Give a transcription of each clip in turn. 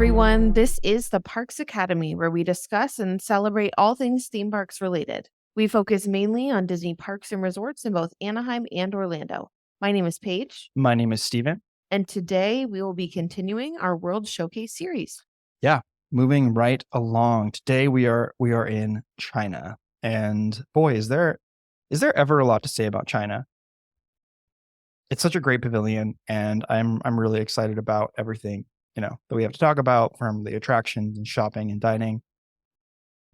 everyone. This is the Parks Academy, where we discuss and celebrate all things theme parks related. We focus mainly on Disney parks and resorts in both Anaheim and Orlando. My name is Paige, My name is Steven. and today we will be continuing our World Showcase series. Yeah, moving right along. Today we are in China. And boy, is there ever a lot to say about China. It's such a great pavilion, and I'm really excited about everything, that we have to talk about, from the attractions and shopping and dining.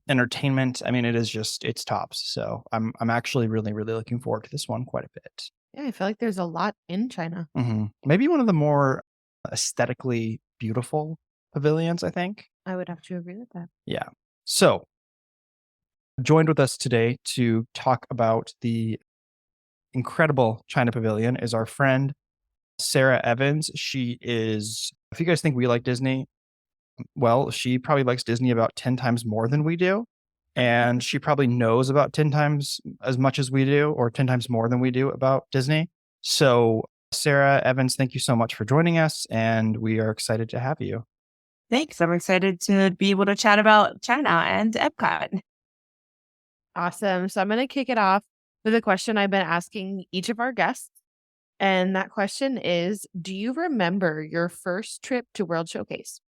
Entertainment, I mean, it's tops. So I'm actually really looking forward to this one quite a bit. Yeah, I feel like there's a lot in China. Maybe one of the more aesthetically beautiful pavilions, I think. I would have to agree with that. Yeah. So, joined with us today to talk about the incredible China Pavilion is our friend Sarah Evans. She is, if you guys think we like Disney, well, she probably likes Disney about 10 times more than we do. And she probably knows about 10 times as much as we do, or 10 times more than we do about Disney. So, Sarah Evans, thank you so much for joining us, and we are excited to have you. Thanks. I'm excited to be able to chat about China and Epcot. Awesome. So I'm going to kick it off with a question I've been asking each of our guests. And that question is, do you remember your first trip to World Showcase?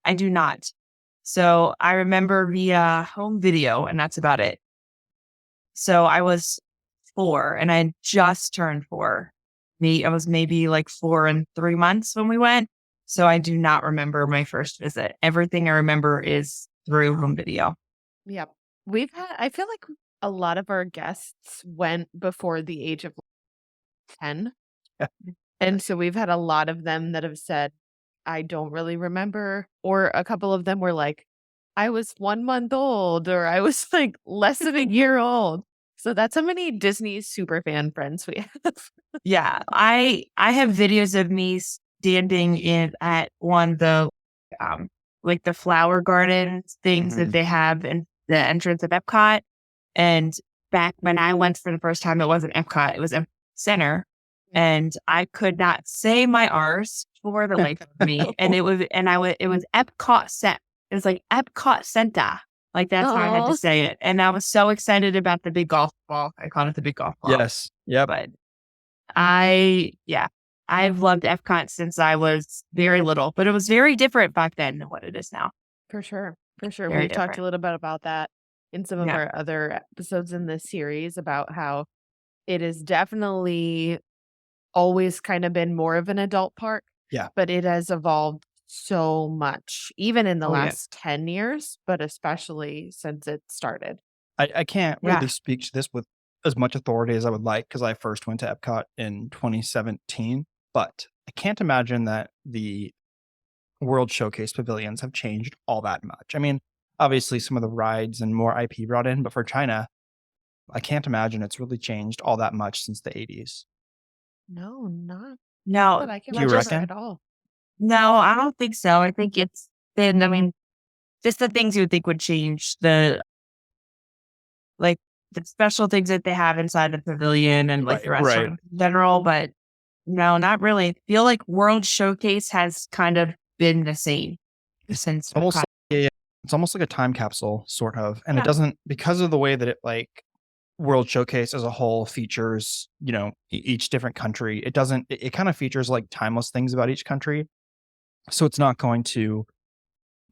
I do not. So I remember via home video, and that's about it. So I was 4 and I had just turned 4. I was maybe like 4 and 3 months when we went. So I do not remember my first visit. Everything I remember is through home video. Yep. I feel like a lot of our guests went before the age of 10. Yeah. And so we've had a lot of them that have said, I don't really remember. Or a couple of them were like, I was 1 month old, or I was like less than a year old. So that's how many Disney super fan friends we have. Yeah. I have videos of me standing at one of the like the flower garden things that they have in the entrance of Epcot. And back when I went for the first time, it wasn't Epcot, it was Epcot Center. And I could not say my R's for the life of me. And it was Epcot Center. It was like Epcot Center. Like that's how I had to say it. And I was so excited about the big golf ball. I call it the big golf ball. Yes. Yep. But I've loved Epcot since I was very little, but it was very different back then than what it is now. For sure. Very We've talked different. a little bit about that in some of our other episodes in this series, about how it has definitely always kind of been more of an adult park. Yeah. But it has evolved so much, even in the last 10 years, but especially since it started. I can't really speak to this with as much authority as I would like, because I first went to Epcot in 2017. But I can't imagine that the World Showcase pavilions have changed all that much. I mean, obviously some of the rides and more IP brought in, but for China, I can't imagine it's really changed all that much since the 80s. No, not No, that I can Do you remember reckon? at all. no, I don't think so. I think it's been, I mean, just the things you would think would change, the special things that they have inside the pavilion and like the restaurant in general, but no, not really. I feel like World Showcase has kind of been the same since Almost Epcot. It's almost like a time capsule, sort of. And Yeah. it doesn't, because of the way that it, like, World Showcase as a whole features, each different country. It kind of features like timeless things about each country. So it's not going to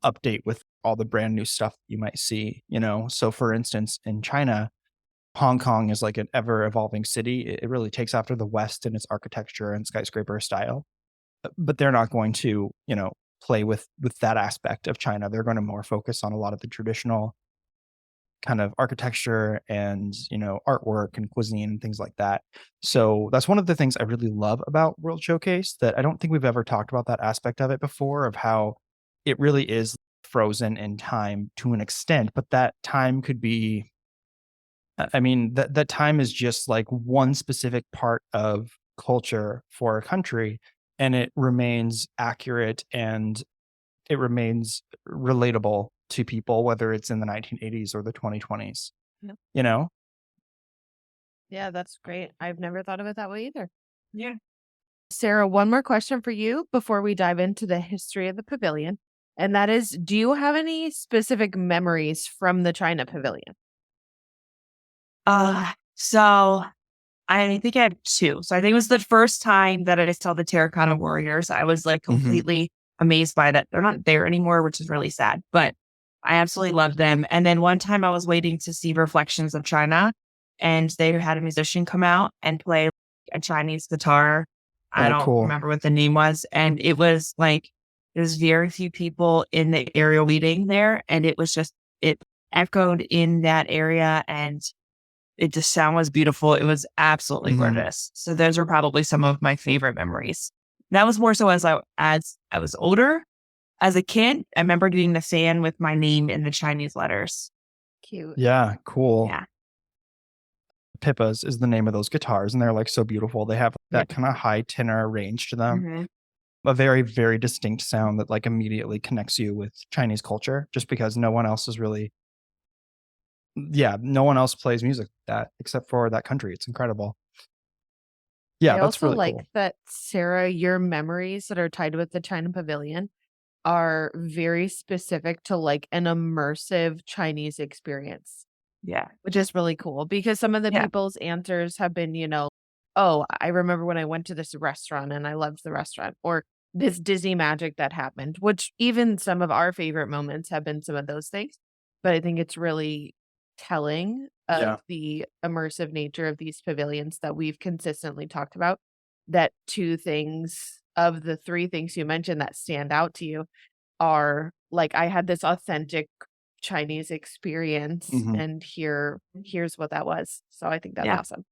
update with all the brand new stuff you might see, So for instance, in China, Hong Kong is like an ever evolving city. It really takes after the West in its architecture and skyscraper style. But they're not going to, play with that aspect of China. They're going to more focus on a lot of the traditional kind of architecture and, artwork and cuisine and things like that. So that's one of the things I really love about World Showcase, that I don't think we've ever talked about that aspect of it before, of how it really is frozen in time to an extent, but that time could be, I mean, that time is just like one specific part of culture for a country, and it remains accurate and it remains relatable to people, whether it's in the 1980s or the 2020s. Yep. You know? Yeah, that's great. I've never thought of it that way either. Yeah. Sarah, one more question for you before we dive into the history of the pavilion. And that is, do you have any specific memories from the China Pavilion? So I think I have two. So I think it was the first time that I saw the Terracotta Warriors. I was like Mhm. completely amazed by that. They're not there anymore, which is really sad, but I absolutely loved them. And then one time I was waiting to see Reflections of China, and they had a musician come out and play a Chinese guitar. I Oh, don't cool. remember what the name was. And it was like, there's very few people in the area waiting there. And it was just, it echoed in that area, and it just sound was beautiful. It was absolutely Mhm. gorgeous. So those are probably some of my favorite memories. That was more so as I was older. As a kid, I remember getting the fan with my name in the Chinese letters. Cute. Yeah, cool. Yeah. Pippas is the name of those guitars, and they're, like, so beautiful. They have Yeah. that kinda high tenor range to them. Mhm. A very, very distinct sound that, like, immediately connects you with Chinese culture just because no one else is really yeah, no one else plays music like that except for that country. It's incredible. I Yeah, that's also really like cool. that, Sarah, your memories that are tied with the China Pavilion are very specific to like an immersive Chinese experience, Yeah. which is really cool because some of the Yeah. people's answers have been, oh, I remember when I went to this restaurant and I loved the restaurant, or this Disney magic that happened, which even some of our favorite moments have been some of those things. But I think it's really telling of Yeah. the immersive nature of these pavilions that we've consistently talked about. That two things of the three things you mentioned that stand out to you are like, I had this authentic Chinese experience Mhm. and here's what that was. So I think that's Yeah. awesome.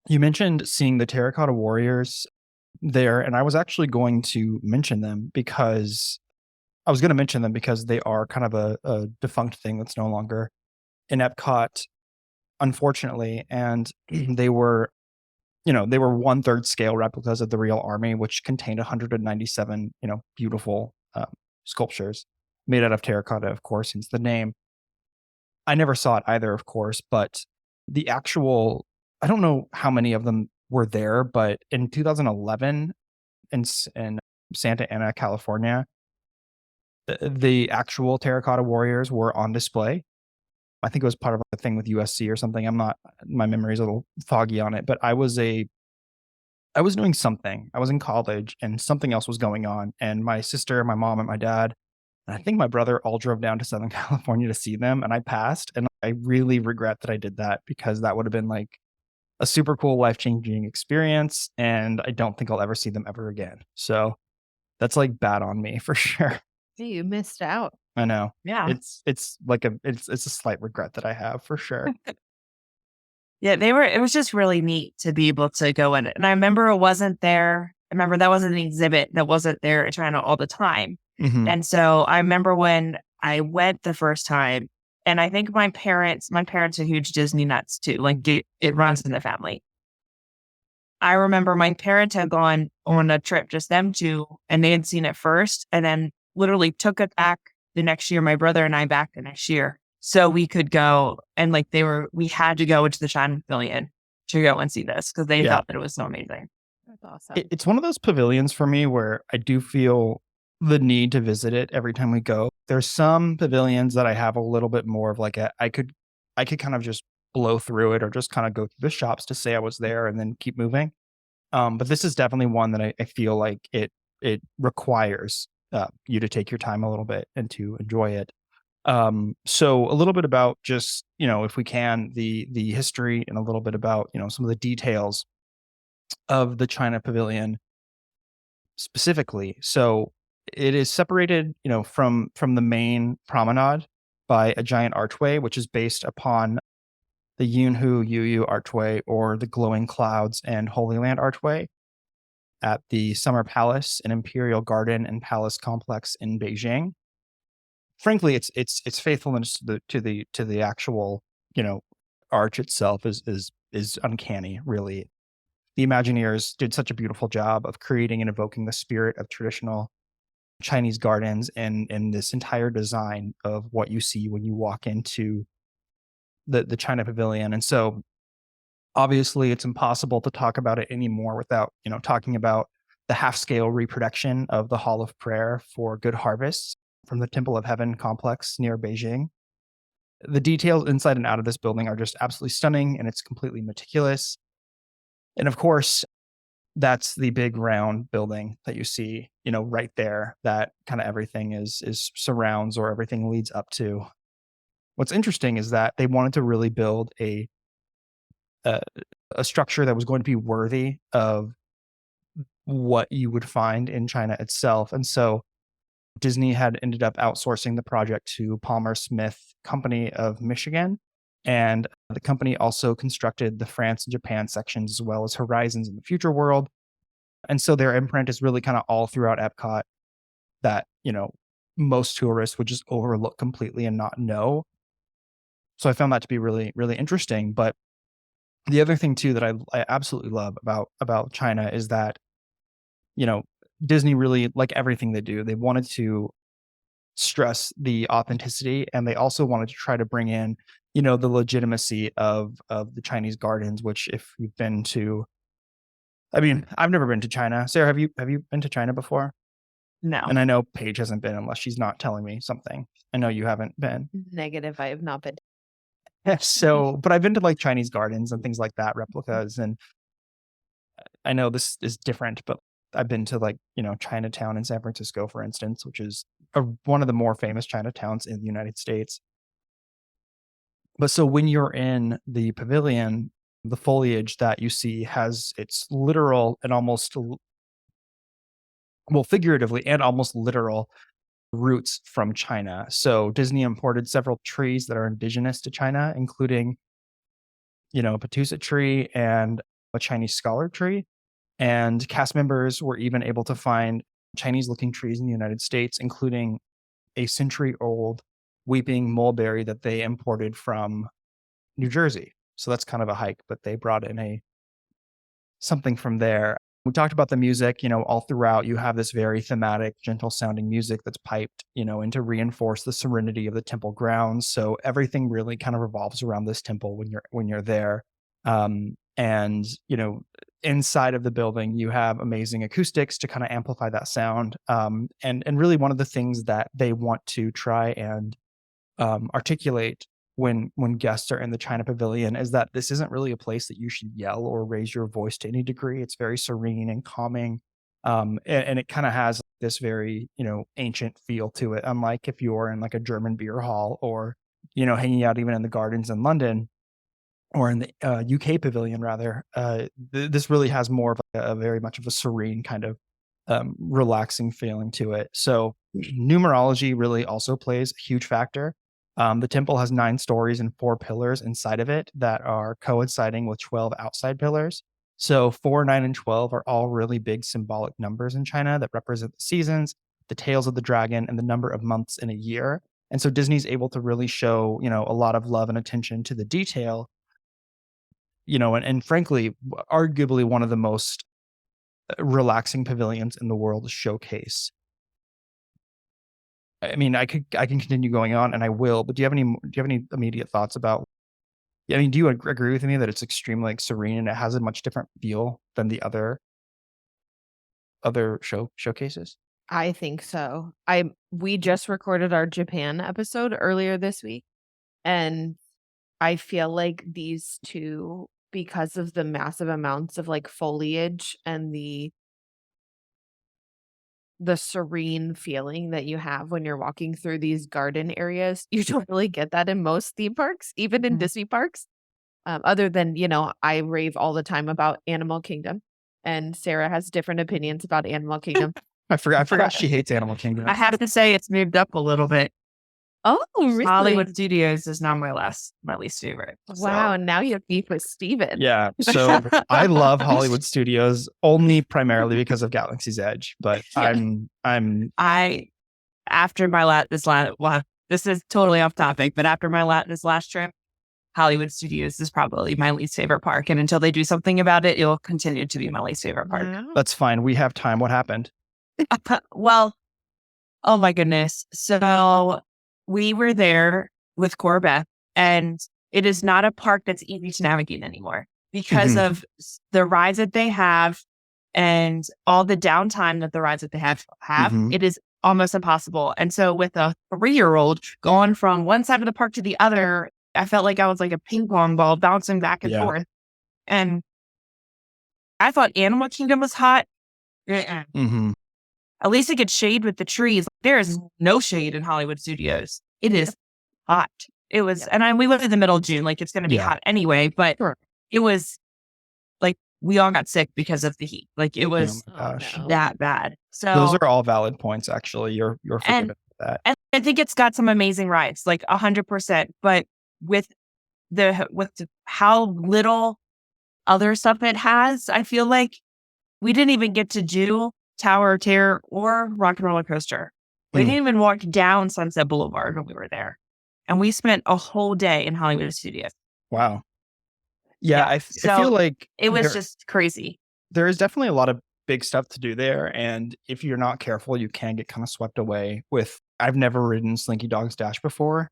You mentioned seeing the Terracotta Warriors there, and I was actually going to mention them because they are kind of a defunct thing that's no longer in Epcot, unfortunately, and they were they were one-third scale replicas of the real army, which contained 197, beautiful, sculptures made out of terracotta, of course, hence the name. I never saw it either, of course, but the actual I don't know how many of them were there, but in 2011 in Santa Ana, California, the actual terracotta warriors were on display. I think it was part of a thing with USC or something. I'm not my memory's a little foggy on it, but I was doing something. I was in college and something else was going on, and my sister, my mom, and my dad, and I think my brother all drove down to Southern California to see them, and I passed, and I really regret that I did that because that would have been, like, a super cool life-changing experience, and I don't think I'll ever see them ever again. So, that's, like, bad on me for sure. Hey, you missed out. I know. Yeah. It's a slight regret that I have for sure. Yeah. It was just really neat to be able to go in it. And I remember it wasn't there. I remember that wasn't an exhibit that wasn't there in China all the time. Mhm. And so I remember when I went the first time, and I think my parents are huge Disney nuts too. Like it runs in the family. I remember my parents had gone on a trip, just them two, and they had seen it first, and then literally took it back the next year. My brother and I back the next year, so we could go and like we had to go into the China Pavilion to go and see this because they Yeah. thought that it was so amazing. That's awesome. It's one of those pavilions for me where I do feel the need to visit it every time we go. There's some pavilions that I have a little bit more of like I could kind of just blow through it or just kind of go through the shops to say I was there and then keep moving. But this is definitely one that I feel like it requires you to take your time a little bit and to enjoy it. So a little bit about just if we can the history and a little bit about some of the details of the China Pavilion specifically. So it is separated, from the main promenade by a giant archway, which is based upon the Yunhu Yuyu Archway or the Glowing Clouds and Holy Land Archway at the Summer Palace and Imperial Garden and Palace Complex in Beijing. Frankly, it's faithfulness to the actual, arch itself is uncanny, really. The Imagineers did such a beautiful job of creating and evoking the spirit of traditional Chinese gardens and this entire design of what you see when you walk into the China Pavilion. And so obviously it's impossible to talk about it anymore without, talking about the half-scale reproduction of the Hall of Prayer for Good Harvests from the Temple of Heaven complex near Beijing. The details inside and out of this building are just absolutely stunning, and it's completely meticulous. And of course, that's the big round building that you see, right there, that kind of everything is surrounds, or everything leads up to. What's interesting is that they wanted to really build a structure that was going to be worthy of what you would find in China itself. And so Disney had ended up outsourcing the project to Palmer Smith Company of Michigan. And the company also constructed the France and Japan sections, as well as Horizons in the Future World. And so their imprint is really kind of all throughout Epcot that, most tourists would just overlook completely and not know. So I found that to be really, really interesting. But the other thing too that I absolutely love about China is that, Disney really, like everything they do, they wanted to stress the authenticity, and they also wanted to try to bring in, the legitimacy of the Chinese gardens, which, if you've been to, I mean, I've never been to China. Sarah, have you been to China before? No. And I know Paige hasn't been, unless she's not telling me something. I know you haven't been. Negative. I have not been. So, but I've been to like Chinese gardens and things like that, replicas. And I know this is different, but I've been to like, Chinatown in San Francisco, for instance, which is one of the more famous Chinatowns in the United States. But so when you're in the pavilion, the foliage that you see has its literal and almost, well, figuratively and almost literal roots from China. So Disney imported several trees that are indigenous to China, including, a Patusa tree and a Chinese scholar tree. And cast members were even able to find Chinese-looking trees in the United States, including a century-old weeping mulberry that they imported from New Jersey. So that's kind of a hike, but they brought in something from there. We talked about the music, all throughout. You have this very thematic, gentle-sounding music that's piped, and to reinforce the serenity of the temple grounds. So everything really kind of revolves around this temple when you're there. And inside of the building, you have amazing acoustics to kind of amplify that sound. And really one of the things that they want to try and articulate when guests are in the China Pavilion is that this isn't really a place that you should yell or raise your voice to any degree. It's very serene and calming. And it kind of has this very, ancient feel to it, unlike if you're in like a German beer hall, or, hanging out even in the gardens in London, or in the UK pavilion rather. This really has more of a very much of a serene kind of relaxing feeling to it. So numerology really also plays a huge factor. The temple has 9 stories and 4 pillars inside of it that are coinciding with 12 outside pillars. So 4, 9, and 12 are all really big symbolic numbers in China that represent the seasons, the tails of the dragon, and the number of months in a year. And so Disney's able to really show, a lot of love and attention to the detail, and frankly, arguably one of the most relaxing pavilions in the world to showcase. I mean, I can continue going on, and I will, but do you have any immediate thoughts about? I mean, do you agree with me that it's extremely serene and it has a much different feel than the other showcases? I think so. We just recorded our Japan episode earlier this week, and I feel like these two, because of the massive amounts of like foliage and the serene feeling that you have when you're walking through these garden areas, you don't really get that in most theme parks, even in Disney parks. Other than, I rave all the time about Animal Kingdom, and Sarah has different opinions about Animal Kingdom. I forgot she hates Animal Kingdom. I have to say it's moved up a little bit. Oh, really? Hollywood Studios is now my least favorite. Wow, and now you have beef with Steven. Yeah, so I love Hollywood Studios only primarily because of Galaxy's Edge, but yeah. After my this is totally off topic, but after this last trip, Hollywood Studios is probably my least favorite park, and until they do something about it, it'll continue to be my least favorite park. Wow. That's fine. We have time. What happened? Well, oh my goodness. So we were there with Corbett, and it is not a park that's easy to navigate anymore because of the rides that they have and all the downtime that the rides that they have, Mhm. it is almost impossible. And so with a 3-year-old going from one side of the park to the other, I felt like I was like a ping pong ball bouncing back and Yeah. forth. And I thought Animal Kingdom was hot. Mhm. At least it gets shade with the trees. There is no shade in Hollywood Studios. It is hot. It was, Yep. and we went in the middle of June, like it's going to be Yeah. hot anyway, but Sure. it was like we all got sick because of the heat. Like it was Oh my gosh. no. that bad. Those So, are all valid points, actually. You're and, forgiven for that. and I think it's got some amazing rides, like 100%, but with how little other stuff it has, I feel like we didn't even get to do Tower of Terror or Rock and Roller Coaster. We Mm. didn't even walk down Sunset Boulevard when we were there. And we spent a whole day in Hollywood Studios. Wow. Yeah, Yeah. I So feel like it was just crazy. there is definitely a lot of big stuff to do there, and if you're not careful, you can get kind of swept away with I've never ridden Slinky Dog's Dash before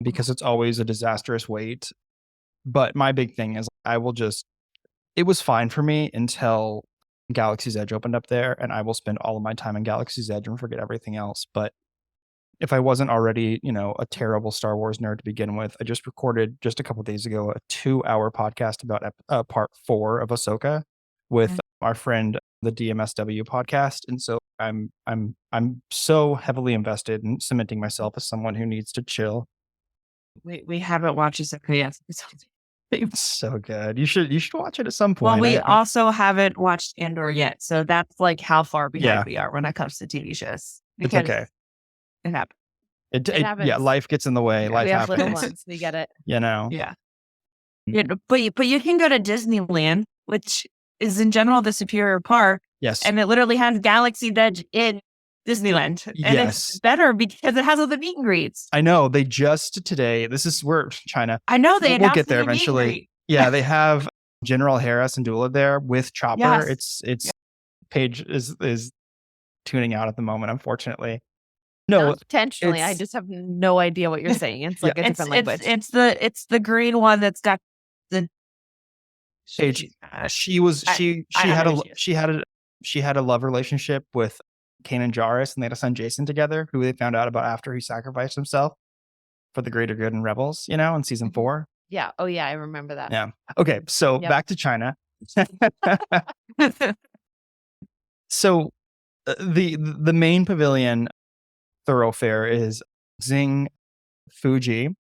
because it's always a disastrous wait. But my big thing is it was fine for me until Galaxy's Edge opened up there, and I will spend all of my time in Galaxy's Edge and forget everything else. But if I wasn't already, a terrible Star Wars nerd to begin with, I just recorded just a couple days ago a 2-hour podcast about part 4 of Ahsoka with our friend the DMSW podcast, and so I'm so heavily invested in cementing myself as someone who needs to chill. We haven't watched Ahsoka yet. It's so good. You should watch it at some Well, point. we also haven't watched Andor yet. So that's like how far behind Yeah. we are when it comes to TV shows. It's Because okay. it happened. It happens. life gets in the way. Yeah. Life We have little happens. ones. We get it. Yeah. But you can go to Disneyland, which is in general the superior park, Yes. and it literally has Galaxy Edge in Disneyland. And Yes. it's better because it has all the meet and greets. I know they just today. We're China. I know they We'll announced get there the meet and eventually. greet. Yeah, they have General Harris and Dula there with Chopper. Yes. It's Paige is tuning out at the moment, unfortunately. No, Not intentionally. I it's- just have no idea what you're saying. It's like a different language. It's the green one that's got the Paige. I She had know a who she had a love relationship with Kanan Jarrus, and they had a son Jason together, who they found out about after he sacrificed himself for the greater good in Rebels. In season 4. Yeah. Oh, yeah. I remember that. Yeah. Okay, so Yep. back to China. So the main pavilion thoroughfare is Xing Fuji,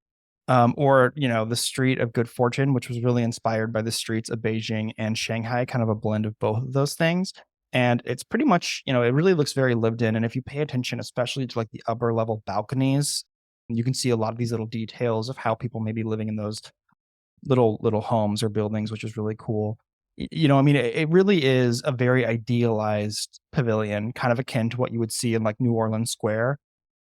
or the Street of Good Fortune, which was really inspired by the streets of Beijing and Shanghai, kind of a blend of both of those things. And it's pretty much, it really looks very lived in. And if you pay attention, especially to like the upper level balconies, you can see a lot of these little details of how people may be living in those little homes or buildings, which is really cool. It really is a very idealized pavilion, kind of akin to what you would see in like New Orleans Square.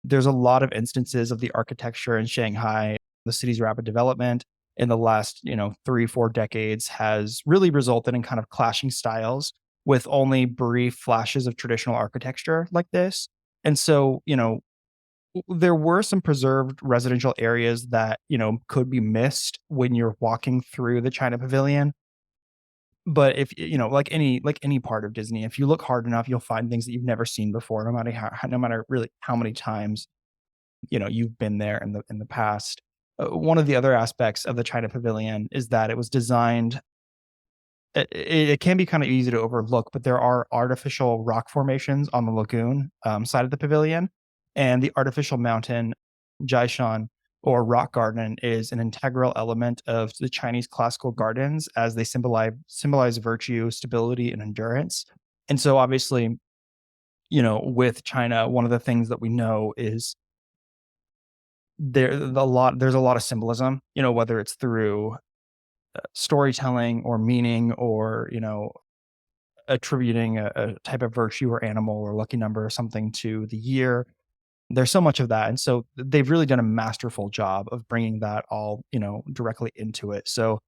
There's a lot of instances of the architecture in Shanghai. The city's rapid development in the last, 3-4 decades has really resulted in kind of clashing styles with only brief flashes of traditional architecture like this. And so, there were some preserved residential areas that, could be missed when you're walking through the China Pavilion. But if like any part of Disney, if you look hard enough, you'll find things that you've never seen before, no matter really how many times you've been there in the past. One of the other aspects of the China Pavilion is that it was designed. It can be kind of easy to overlook, but there are artificial rock formations on the lagoon side of the pavilion, and the artificial mountain Jiashan or rock garden is an integral element of the Chinese classical gardens as they symbolize virtue, stability, and endurance. And so obviously, with China, one of the things that we know is there's a lot of symbolism, whether it's through storytelling or meaning or, attributing a type of virtue or animal or lucky number or something to the year. There's so much of that. And so they've really done a masterful job of bringing that all, directly into it. So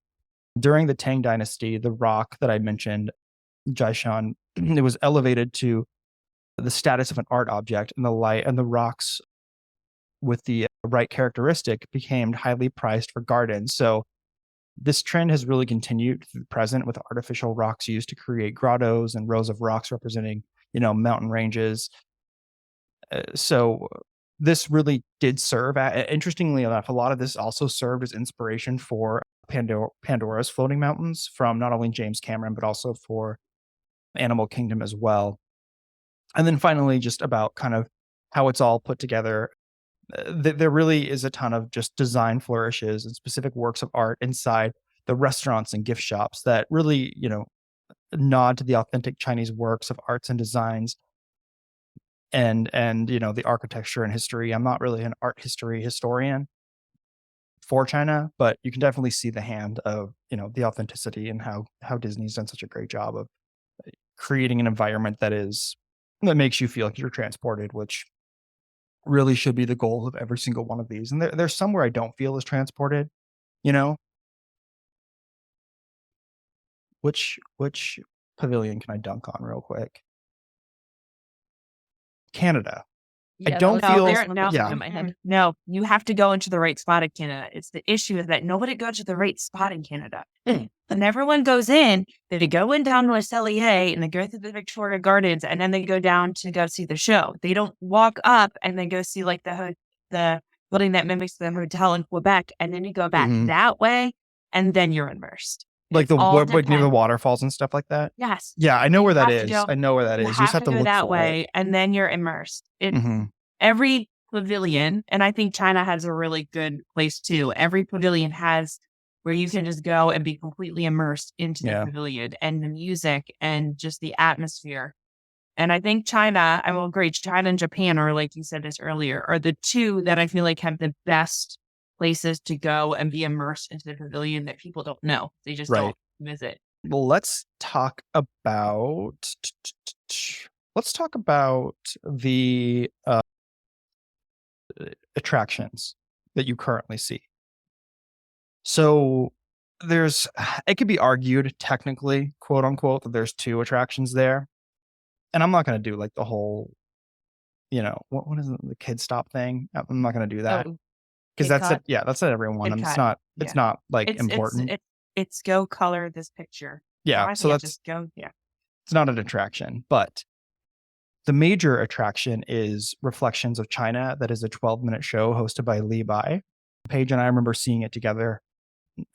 during the Tang Dynasty, the rock that I mentioned, Jiashan, it was elevated to the status of an art object, and the rocks with the right characteristic became highly prized for gardens. So This trend has really continued to the present with artificial rocks used to create grottos and rows of rocks representing, mountain ranges. So this really did serve. Interestingly enough, a lot of this also served as inspiration for Pandora's Floating Mountains from not only James Cameron but also for Animal Kingdom as well. And then finally, just about kind of how it's all put together. There really is a ton of just design flourishes and specific works of art inside the restaurants and gift shops that really, nod to the authentic Chinese works of arts and designs and the architecture and history. I'm not really an art history historian for China, but you can definitely see the hand of, the authenticity and how Disney's done such a great job of creating an environment that makes you feel like you're transported, which really should be the goal of every single one of these. And there's some where I don't feel as transported, you know? Which pavilion can I dunk on real quick? Canada. I Yeah, that don't was the feel first one that yeah. came in my head. No, you have to go into the right spot in Canada. It's the issue is that nobody goes to the right spot in Canada. And everyone goes in, they go in down to a Cellier and they go through the Victoria Gardens and then they go down to go see the show. They don't walk up and then go see like the building that mimics the hotel in Quebec and then you go back Mhm. that way and then you're immersed. Like It's all like near the depends. waterfalls and stuff like that? Yes. Yeah, I know where that have to is. go- I know where that You is. You just have have to to go look that for way it. and then you're immersed. Mhm. Every pavilion, and I think China has a really good place too. Every pavilion has where you can just go and be completely immersed into the Yeah. pavilion and the music and just the atmosphere. And I think China, I will agree, China and Japan are, like you said this earlier, are the two that I feel like have the best places to go and be immersed into the pavilion that people don't know. They just Right. don't visit. Well, let's talk about the attractions that you currently see. So it could be argued technically, quote unquote, that there's 2 attractions there. And I'm not going to do like the whole, what is it, the kid stop thing? I'm not going to do that Oh, because Kit that's Kat. it. Yeah, that's it. Everyone. Kit It's Kat. not. Yeah. It's not like It's important. it's go color this picture. Yeah. So that's just go. Yeah. it's not an attraction, but the major attraction is Reflections of China. That is a 12-minute show hosted by Li Bai. Paige and I remember seeing it together.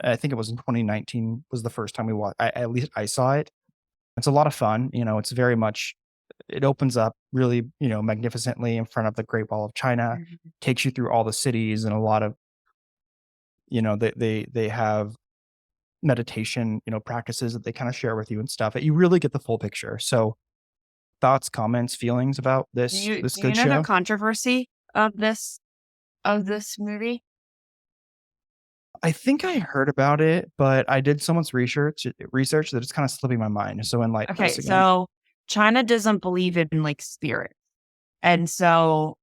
I think it was in 2019 was the first time we watched. At least I saw it. It's a lot of fun. It's very much. It opens up really, magnificently in front of the Great Wall of China. Takes you through all the cities and a lot of, they have meditation, practices that they kind of share with you and stuff. You really get the full picture. So, thoughts, comments, feelings about this Do you good know show? the controversy of this movie? I think I heard about it, but I did someone's research that it's kind of slipping my mind. So enlighten Okay, us again. so China doesn't believe in like spirit. And so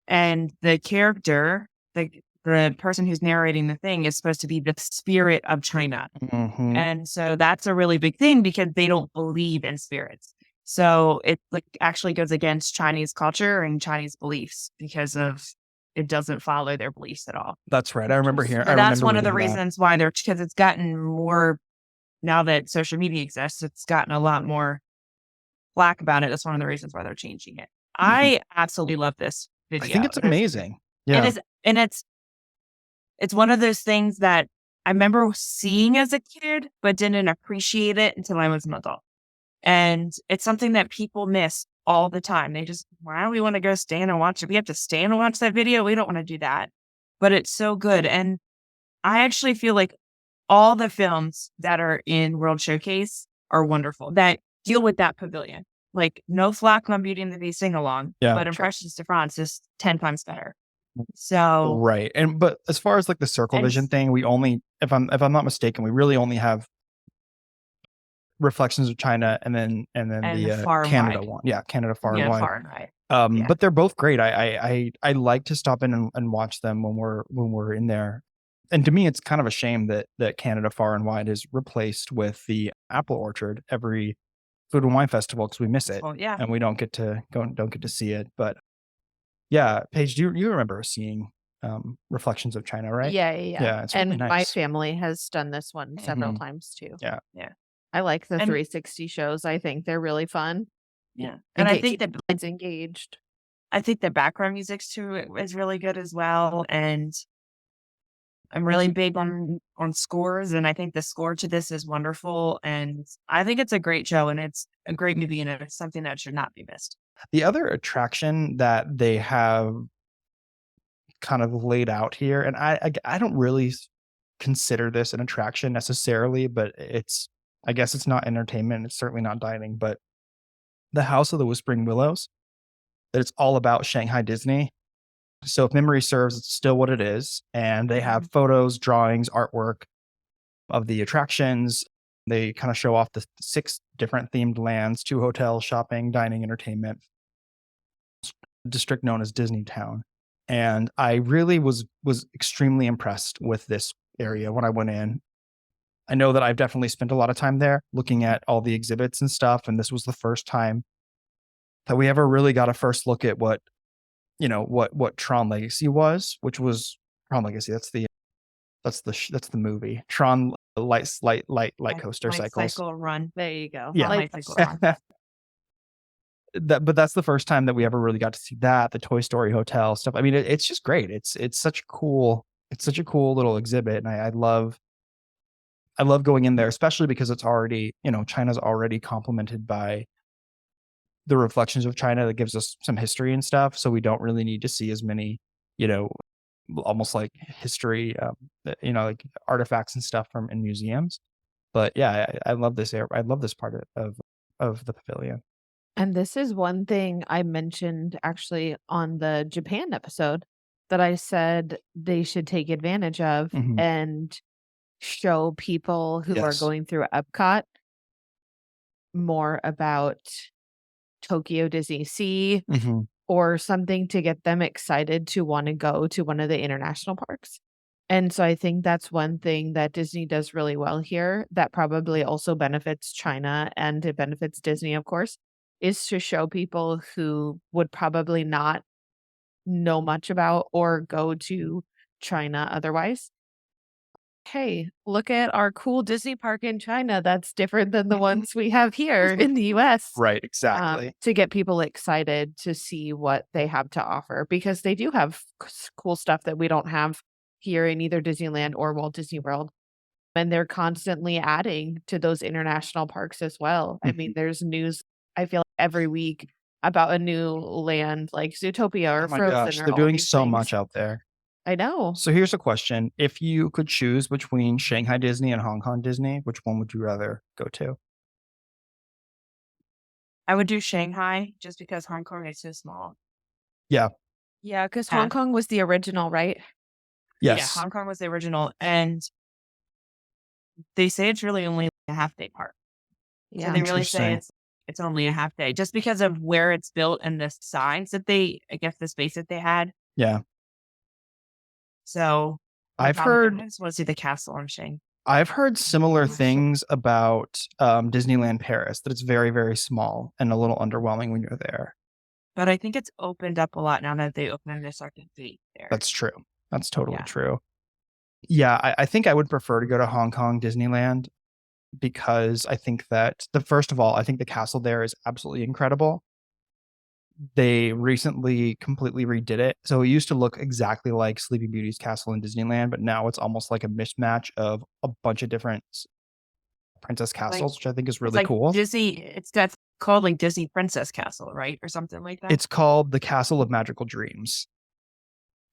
and the character, the person who's narrating the thing is supposed to be the spirit of China. Mhm. And so that's a really big thing because they don't believe in spirits. So it like actually goes against Chinese culture and Chinese beliefs because of it doesn't follow their beliefs at all. That's right. I remember hearing. So that's one of the reasons why because it's gotten more now that social media exists, it's gotten a lot more flack about it. That's one of the reasons why they're changing it. I absolutely love this video. I think it's amazing. And Yeah. it's one of those things that I remember seeing as a kid, but didn't appreciate it until I was an adult. And it's something that people miss all the time. They just, why do we want to go stand and watch it? We have to stand and watch that video. We don't want to do that. But it's so good. And I actually feel like all the films that are in World Showcase are wonderful that deal with that pavilion. Like no flack on Beauty and the Beast sing along, Yeah. but Impressions de France is 10 times better. So Right. But as far as like the circle vision thing, we only, if I'm not mistaken, we really only have Reflections of China and then the Far and Canada Wide. one. Yeah, Canada Far and Wide. Far and Wide. Yeah. But they're both great. I like to stop in and watch them when we're in there. And to me, it's kind of a shame that Canada Far and Wide is replaced with the Apple Orchard every Food and Wine Festival because we miss it. Well, yeah. And we don't get to see it. But yeah, Paige, do you remember seeing Reflections of China, right? Yeah, yeah, yeah. Yeah, it's really And my nice. family has done this one several Mhm. times too. Yeah. Yeah. I like the And 360 shows. I think they're really fun. yeah. And And I get think that kids engaged. the background music too is really good as well. And I'm really big on scores, and I think the score to this is wonderful. And I think it's a great show, and it's a great movie, and it's something that should not be missed. The other attraction that they have kind of laid out here, and I don't really consider this an attraction necessarily, but I guess it's not entertainment. It's certainly not dining, but the House of the Whispering Willows, that it's all about Shanghai Disney. So if memory serves, it's still what it is. And they have photos, drawings, artwork of the attractions. They kind of show off the 6 different themed lands, 2 hotels, shopping, dining, entertainment, district known as Disney Town. And I really was extremely impressed with this area when I went in. I know that I've definitely spent a lot of time there looking at all the exhibits and stuff, and this was the first time that we ever really got a first look at what, what Tron Legacy was, which was Tron Legacy. That's the movie. Tron light coaster Light cycles. cycle run. There you go. Yeah. Light cycle run. But that's the first time that we ever really got to see that, the Toy Story Hotel stuff. I mean, it's just great. It's such a cool little exhibit, and I love going in there, especially because it's already, China's already complemented by the Reflections of China that gives us some history and stuff. So we don't really need to see as many, almost like history, like artifacts and stuff from in museums. But yeah, I love this I love this part of the pavilion. And this is one thing I mentioned actually on the Japan episode that I said they should take advantage of Mhm. and show people who are Yes. going through Epcot more about Tokyo Disney Sea Mhm. or something to get them excited to want to go to one of the international parks. And so I think that's one thing that Disney does really well here that probably also benefits China and it benefits Disney, of course, is to show people who would probably not know much about or go to China otherwise. Hey, look at our cool Disney park in China that's different than the ones we have here in the US. Right, exactly. To get people excited to see what they have to offer because they do have cool stuff that we don't have here in either Disneyland or Walt Disney World. And they're constantly adding to those international parks as well. I mean, there's news, I feel like every week about a new land like Zootopia or Oh my Frozen gosh, or they're all doing these so things. much out there. I know. So here's a question. If you could choose between Shanghai Disney and Hong Kong Disney, which one would you rather go to? I would do Shanghai just because Hong Kong is so small. Yeah. Yeah, because Yeah. Hong Kong was the original, right? Yes. Yeah, Hong Kong was the original, and they say it's really only a half day park. So Yeah. they really say Interesting. it's only a half day just because of where it's built and the size that I guess the space that they had. Yeah. So I've I heard just want to see the castle on Shang. similar things about Disneyland Paris, that it's very, very small and a little underwhelming when you're there. But I think it's opened up a lot now that they opened this second gate there. That's true. That's totally Yeah. true. Yeah, I think I would prefer to go to Hong Kong Disneyland because I think that first of all, I think the castle there is absolutely incredible. They recently completely redid it. So it used to look exactly like Sleeping Beauty's castle in Disneyland, but now it's almost like a mismatch of a bunch of different princess castles, which I think is It's really like cool. Disney. It's that's called like Disney Princess Castle, right, or something like that. It's called the Castle of Magical Dreams.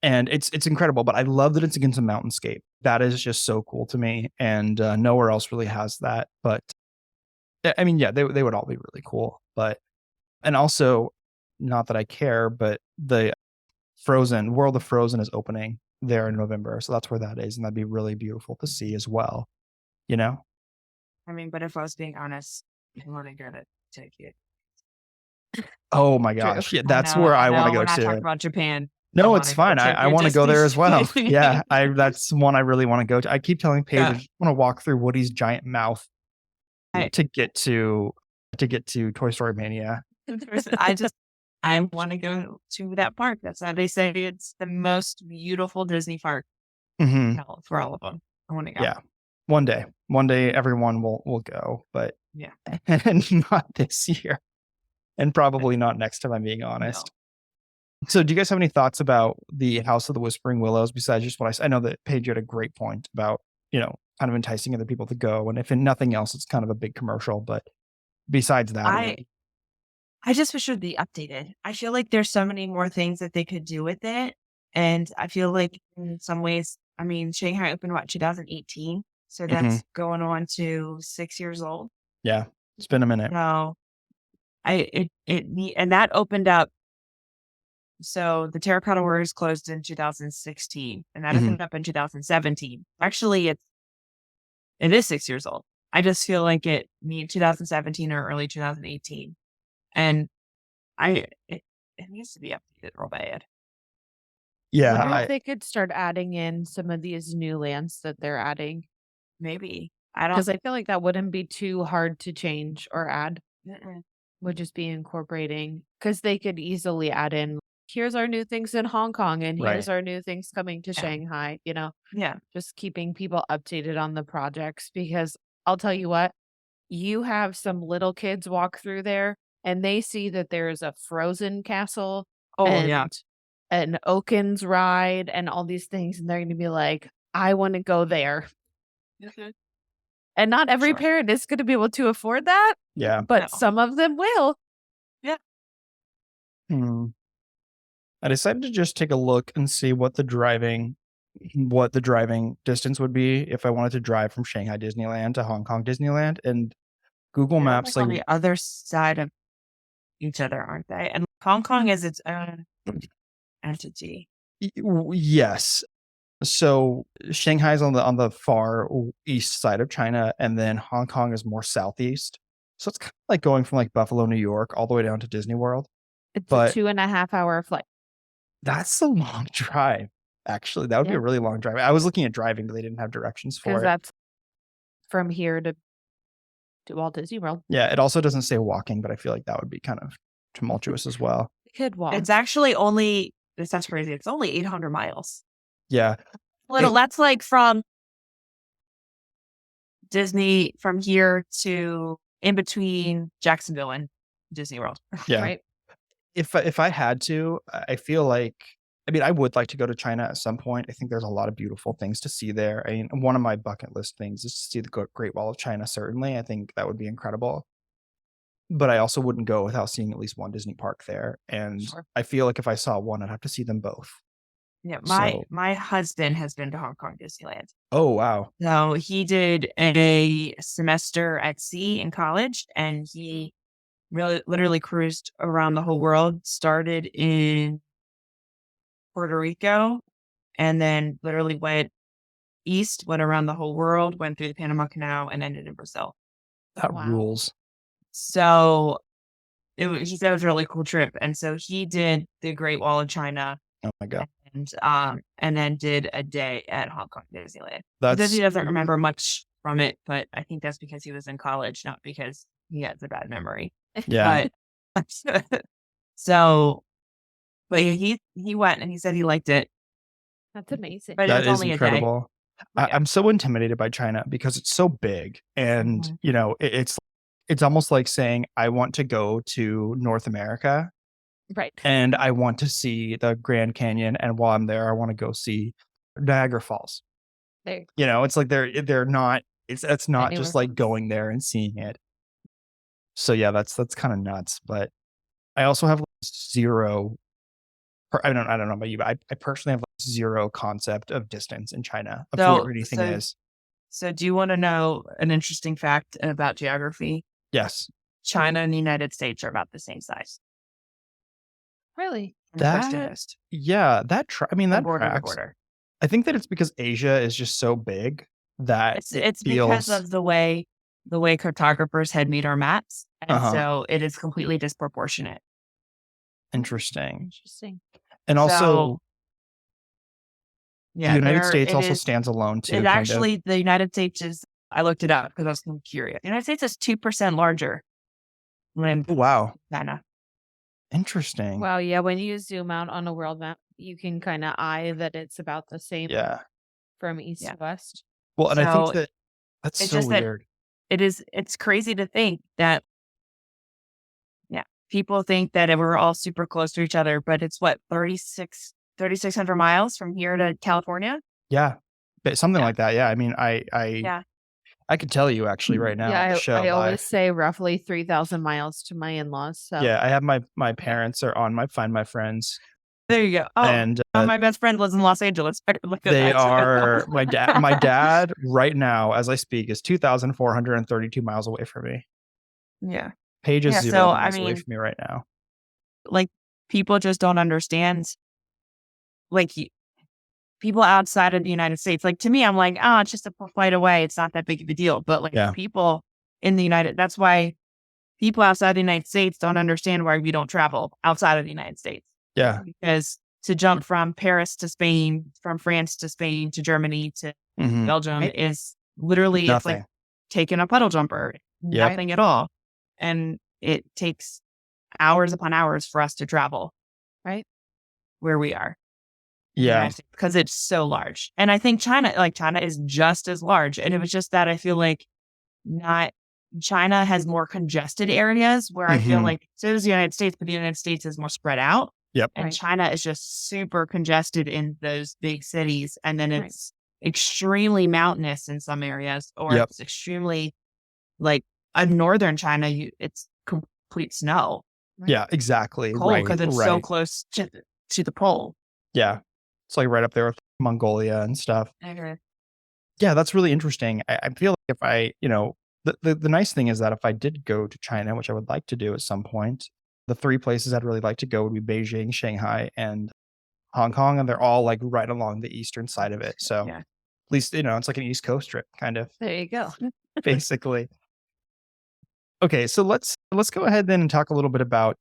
And it's incredible, but I love that it's against a mountainscape. That is just so cool to me, and nowhere else really has that. But I mean, yeah, they would all be really cool. But and also, not that I care, but the Frozen World of Frozen is opening there in November, so that's where that is, and that'd be really beautiful to see as well. You know? I mean, but if I was being honest, I want to go to Tokyo. Oh my True. gosh, yeah, that's where I want to go We're not talking to. about Japan. No, I it's wanna go fine. to I want to go there as well. Disney. Yeah, that's one I really want to go to. I keep telling Paige I Yeah. just want to walk through Woody's giant mouth I- to get to Toy Story Mania. I just I want to go to that park. That's how they say it's the most beautiful Disney park. Mhm. Hell, for all of them. I want to go. Yeah. One day everyone will go, but Yeah. not this year. And probably not next time, I'm being honest. No. So do you guys have any thoughts about the House of the Whispering Willows besides just what I know that Paige, you had a great point about, kind of enticing other people to go. And if in nothing else, it's kind of a big commercial, but besides that, I just wish it would be updated. I feel like there's so many more things that they could do with it. And I feel like in some ways, I mean, Shanghai opened what, 2018? So that's going on to 6 years old. Yeah, it's been a minute. No, and that opened up. So the Terracotta Warriors closed in 2016 and that opened up in 2017. Actually, it is 6 years old. I just feel like it 2017 or early 2018. And it needs to be updated real bad. Yeah. I wonder if they could start adding in some of these new lands that they're adding. Maybe. Because I feel like that wouldn't be too hard to change or add. Mm-mm. Would just be incorporating. Because they could easily add in, here's our new things in Hong Kong and here's our new things coming to Shanghai, Yeah. just keeping people updated on the projects. Because I'll tell you what, you have some little kids walk through there and they see that there's a Frozen castle and an Oaken's ride and all these things, and they're going to be like, I want to go there. And not every parent is going to be able to afford that. Yeah. But some of them will. Yeah. I decided to just take a look and see what the driving distance would be if I wanted to drive from Shanghai Disneyland to Hong Kong Disneyland. And Google Maps, on the other side of each other, aren't they? And Hong Kong is its own entity. Yes. So Shanghai's on the far east side of China, and then Hong Kong is more southeast. So it's kind of like going from like Buffalo, New York, all the way down to Disney World. It's a 2.5-hour flight. That's a long drive. Actually, that would be a really long drive. I was looking at driving, but they didn't have directions for it. Because that's from here to Walt Disney World. Yeah, it also doesn't say walking, but I feel like that would be kind of tumultuous as well. You could walk. It's actually only, this sounds crazy, it's only 800 miles. Yeah. That's like from Disney, from here to in between Jacksonville and Disney World. Yeah. Right. If I had to, I feel like, I would like to go to China at some point. I think there's a lot of beautiful things to see there. One of my bucket list things is to see the Great Wall of China, certainly. I think that would be incredible. But I also wouldn't go without seeing at least one Disney park there. And I feel like if I saw one, I'd have to see them both. Yeah, my husband has been to Hong Kong Disneyland. Oh, wow. So he did a semester at sea in college, and he literally cruised around the whole world, started in Puerto Rico, and then literally went east, went around the whole world, went through the Panama Canal, and ended in Brazil. That rules. So he said it was a really cool trip. And so he did the Great Wall of China. Oh my God. And then did a day at Hong Kong Disneyland. He doesn't remember much from it, but I think that's because he was in college, not because he has a bad memory. Yeah. But he went and he said he liked it. That's amazing. But that it was is only incredible. A day. I'm so intimidated by China because it's so big, and it's almost like saying I want to go to North America. Right. And I want to see the Grand Canyon, and while I'm there, I want to go see Niagara Falls. There. It's like they're not. It's not just like going there and seeing it. So yeah, that's kind of nuts. But I also have zero. I don't know about you, but I personally have zero concept of distance in China of where anything is. So do you want to know an interesting fact about geography? Yes. China and the United States are about the same size. Really? That tracks. Border. I think that it's because Asia is just so big that it's because of the way cartographers had made our maps, and so it is completely disproportionate. Interesting. And also, the United States also stands alone too. The United States is. I looked it up because I was curious. The United States is 2% larger than China. Interesting. Wow, yeah, when you zoom out on a world map, you can kinda eye that it's about the same Yeah. from east Yeah. to west. Well, and I think So that that's it's so just that weird. it's crazy to think that, yeah, people think that we're all super close to each other, but it's what, 3,600 miles from here to California? Yeah. But something Yeah. like that. Yeah. I mean, Yeah. I could tell you actually right now on the Yeah, show I live. always say roughly 3,000 miles to my in-laws, so Yeah, I have my Yeah. parents are on my Find My Friends, There you go. Oh, and my best friend lives in Los Angeles. Better look at they that too. are my dad right now as I speak is 2,432 miles away from me. Yeah. Paige is Yeah. 0 So, I miles away mean, from me right now. like, people just don't understand, like, people outside of the United States. Like, to me, I'm like, oh, it's just a flight away. It's not that big of a deal. But like Yeah. people in the that's why people outside the United States don't understand why we don't travel outside of the United States. Yeah. Because to jump from Paris to Spain, from France to Spain to Germany to Mhm. Belgium Right. is literally, it's like Nothing. taking a puddle jumper, Yep. nothing at all. And it takes hours upon hours for us to travel right? where we are. Yeah. Because it's so large. And I think China is just as large. And it was just that I feel like not China has more congested areas where I feel Mhm. like so does the United States, but the United States is more spread out. Yep. And Right. China is just super congested in those big cities. And then Right. it's extremely mountainous in some areas, or Yep. it's extremely like northern China, it's complete snow, Yeah, exactly. cold Right. because it's so Right. close to the pole. Yeah. It's like right up there with Mongolia and stuff. Okay. Yeah, that's really interesting. I feel like if I, the nice thing is that if I did go to China, which I would like to do at some point, the 3 places I'd really like to go would be Beijing, Shanghai, and Hong Kong, and they're all, like, right along the eastern side of it. So, Yeah. at least, it's like an East Coast trip, kind of, There you go. basically. Okay, so let's go ahead then and talk a little bit about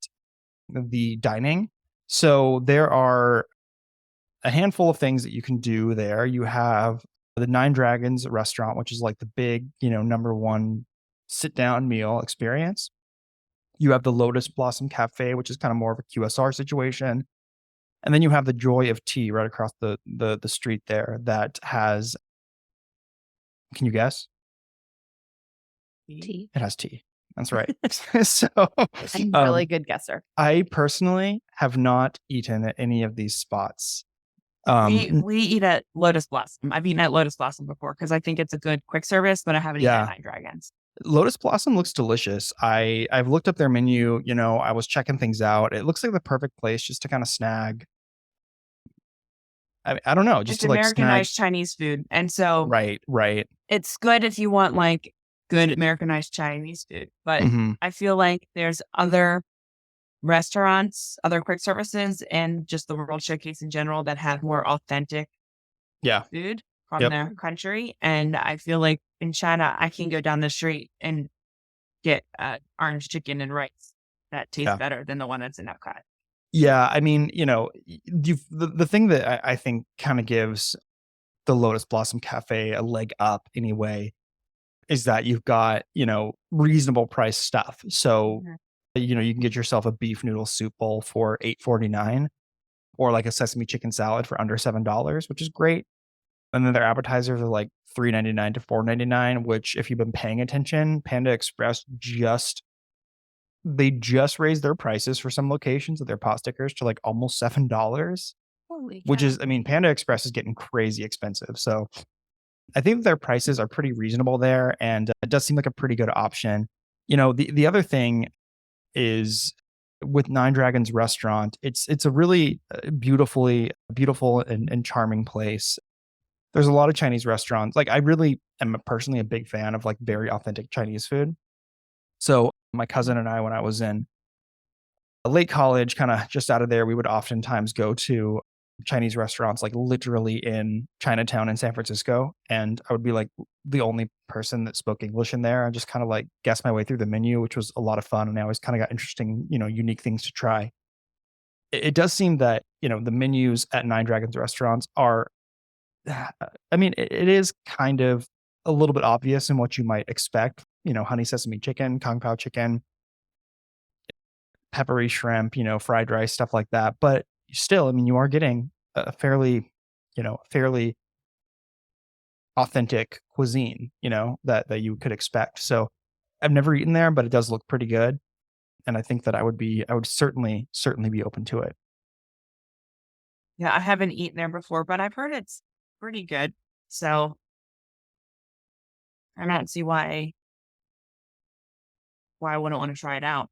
the dining. So, there are a handful of things that you can do there. You have the Nine Dragons restaurant, which is like the big, number one sit down meal experience. You have the Lotus Blossom Cafe, which is kind of more of a QSR situation. And then you have the Joy of Tea right across the street there that has, can you guess? Tea. It has tea. That's right. So I'm a really good guesser. I personally have not eaten at any of these spots. We eat at Lotus Blossom. I've eaten at Lotus Blossom before because I think it's a good quick service, but I haven't eaten at Yeah. Nine Dragons. Lotus Blossom looks delicious. I've looked up their menu, I was checking things out. It looks like the perfect place just to kind of snag. I don't know, just It's to like snag. Americanized Chinese food. And so Right, right. it's good if you want like good Americanized Chinese food. But Mhm. I feel like there's other restaurants, other quick services, and just the World Showcase in general that have more authentic Yeah. food from Yep. their country. And I feel like in China, I can go down the street and get orange chicken and rice that tastes Yeah. better than the one that's in Epcot. Yeah, I mean, the thing that I think kind of gives the Lotus Blossom Cafe a leg up anyway is that you've got, reasonable price stuff. So, Mhm. you can get yourself a beef noodle soup bowl for $8.49 or like a sesame chicken salad for under $7, which is great. And then their appetizers are like $3.99 to $4.99, which if you've been paying attention, Panda Express they just raised their prices for some locations of their pot stickers to like almost $7, Holy which cow. is, I mean, Panda Express is getting crazy expensive. So I think their prices are pretty reasonable there, and it does seem like a pretty good option. The other thing is with Nine Dragons Restaurant, it's a really beautiful and charming place. There's a lot of Chinese restaurants. Like I really am personally a big fan of like very authentic Chinese food. So my cousin and I, when I was in late college, kind of just out of there, we would oftentimes go to Chinese restaurants, like literally in Chinatown in San Francisco. And I would be like the only person that spoke English in there. I just kind of like guess my way through the menu, which was a lot of fun. And I always kind of got interesting, unique things to try. It does seem that, the menus at Nine Dragons restaurants are, I mean, it is kind of a little bit obvious in what you might expect, honey sesame chicken, kung pao chicken, peppery shrimp, fried rice, stuff like that. But still, I mean, you are getting a fairly authentic cuisine, that you could expect. So I've never eaten there, but it does look pretty good. And I think that I would certainly be open to it. Yeah, I haven't eaten there before, but I've heard it's pretty good. So I don't see why I wouldn't want to try it out.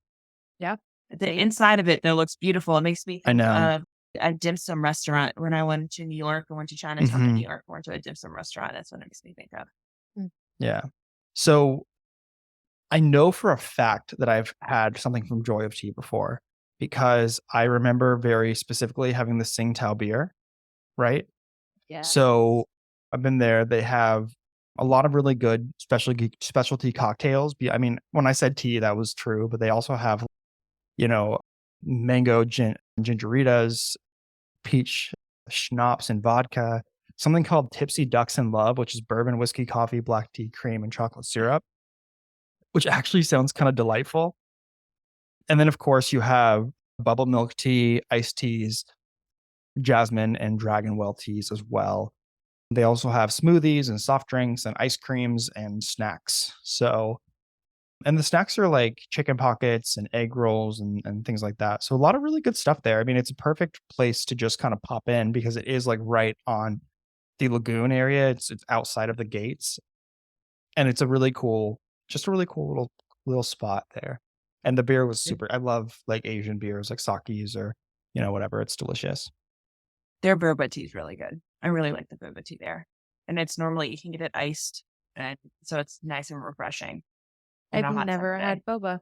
Yeah. The inside of it though looks beautiful. It makes me I think know. of a dim sum restaurant when I went to New York. I went to Chinatown in New Mhm. York. I went to a dim sum restaurant. That's what it makes me think of. Yeah. So I know for a fact that I've had something from Joy of Tea before because I remember very specifically having the Tsingtao beer, right? Yeah. So I've been there. They have a lot of really good specialty cocktails. I mean, when I said tea, that was true, but they also have, you know, mango gingeritas, peach schnapps and vodka, something called Tipsy Ducks in Love, which is bourbon, whiskey, coffee, black tea, cream, and chocolate syrup, which actually sounds kind of delightful. And then, of course, you have bubble milk tea, iced teas, jasmine, and dragon well teas as well. They also have smoothies and soft drinks and ice creams and snacks. So, and the snacks are like chicken pockets and egg rolls and things like that. So, a lot of really good stuff there. I mean, it's a perfect place to just kind of pop in because it is like right on the lagoon area. It's outside of the gates, and it's just a really cool little spot there. And the beer was super. I love like Asian beers, like sakis or whatever. It's delicious. Their boba tea is really good. I really like the boba tea there. And it's normally you can get it iced, and so it's nice and refreshing on I've a hot never summer day. had boba.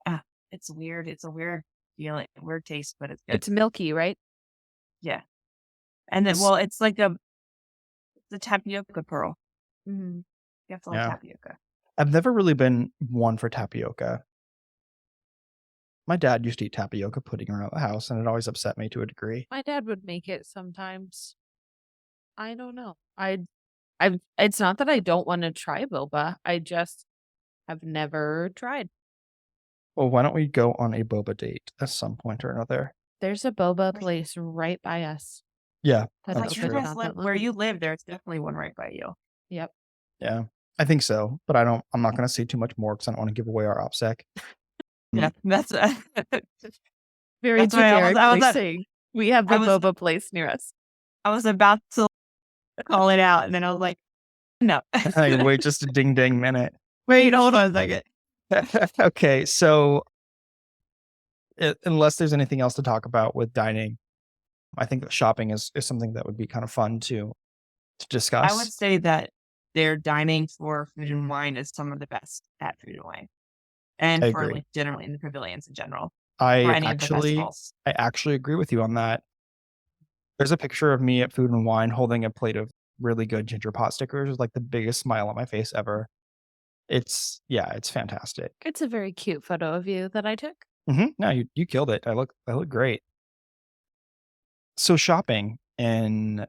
Ah, it's weird. It's a weird feeling, weird taste, but it's good. It's milky, right? Yeah. And then, It's- well, it's like the tapioca pearl. Mhm. You have to like Yeah. tapioca. I've never really been one for tapioca. My dad used to eat tapioca pudding around the house, and it always upset me to a degree. My dad would make it sometimes. I don't know. It's not that I don't want to try boba. I just have never tried. Well, why don't we go on a boba date at some point or another? There's a boba place right by us. Yeah, That that's You opened true. guys not that live where long. you live. There's definitely one right by you. Yep. Yeah, I think so, but I'm not going to say too much more because I don't want to give away our OPSEC. Yeah, that's Very That's why I was saying we have I a was- boba place near us. I was about to call it out, and then I was like, no. Wait just a ding ding minute. Wait, hold on a second. Okay, so unless there's anything else to talk about with dining, I think that shopping is something that would be kind of fun to discuss. I would say that their dining for food and wine is some of the best at food and wine, and I for agree. like generally in the pavilions in general. I For any of the festivals. actually agree with you on that. There's a picture of me at Food and Wine holding a plate of really good ginger pot stickers with like the biggest smile on my face ever. It's fantastic. It's a very cute photo of you that I took. No, you killed it. I look great. So shopping in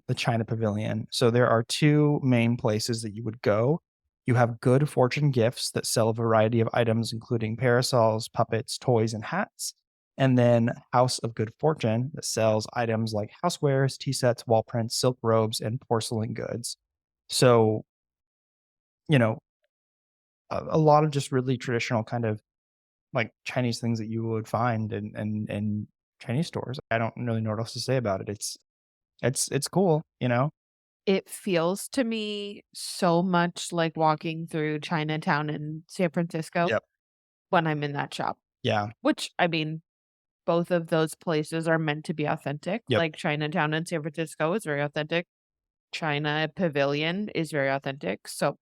the China Pavilion. So there are two main places that you would go. You have Good Fortune Gifts that sell a variety of items, including parasols, puppets, toys, and hats. And then House of Good Fortune that sells items like housewares, tea sets, wall prints, silk robes, and porcelain goods. So, a lot of just really traditional kind of like Chinese things that you would find in Chinese stores. I don't really know what else to say about it. It's cool, It feels to me so much like walking through Chinatown in San Francisco Yep. when I'm in that shop, Yeah. which I mean, both of those places are meant to be authentic. Yep. Like Chinatown in San Francisco is very authentic. China Pavilion is very authentic. So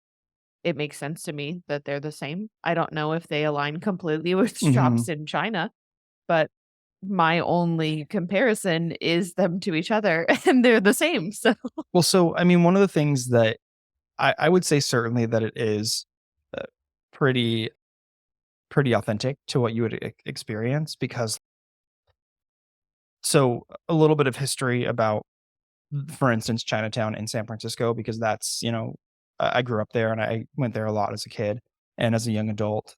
it makes sense to me that they're the same. I don't know if they align completely with shops in China, but my only comparison is them to each other and they're the same. So Well, so I mean, one of the things that I would say certainly that it is uh, pretty authentic to what you would experience because so a little bit of history about, for instance, Chinatown in San Francisco, because that's I grew up there and I went there a lot as a kid and as a young adult.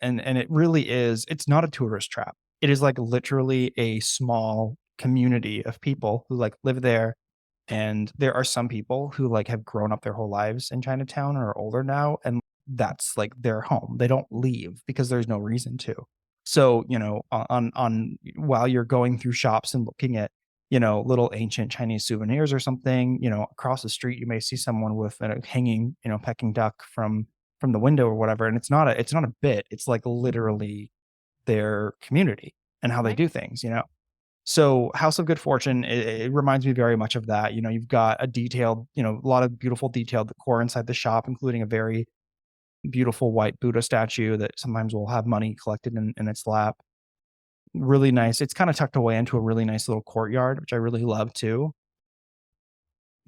And it really is, it's not a tourist trap. It is like literally a small community of people who like live there. And there are some people who like have grown up their whole lives in Chinatown or are older now, and that's like their home. They don't leave because there's no reason to. So, on while you're going through shops and looking at, little ancient Chinese souvenirs or something, across the street you may see someone with a hanging, Peking duck from the window or whatever, and it's not a bit. It's like literally their community and how they Right. do things. So House of Good Fortune, it reminds me very much of that. You've got a detailed, a lot of beautiful detailed decor inside the shop, including a very beautiful white Buddha statue that sometimes will have money collected in its lap. Really nice. It's kind of tucked away into a really nice little courtyard, which I really love too.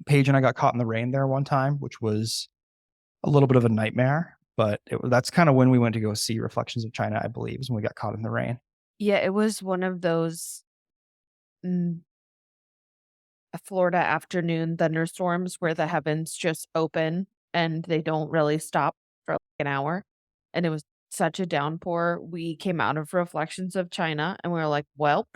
Paige and I got caught in the rain there one time, which was a little bit of a nightmare, but that's kind of when we went to go see Reflections of China, I believe, is when we got caught in the rain. Yeah, it was one of those mm, Florida afternoon thunderstorms where the heavens just open and they don't really stop for like an hour. And it was such a downpour. We came out of Reflections of China and we were like, well,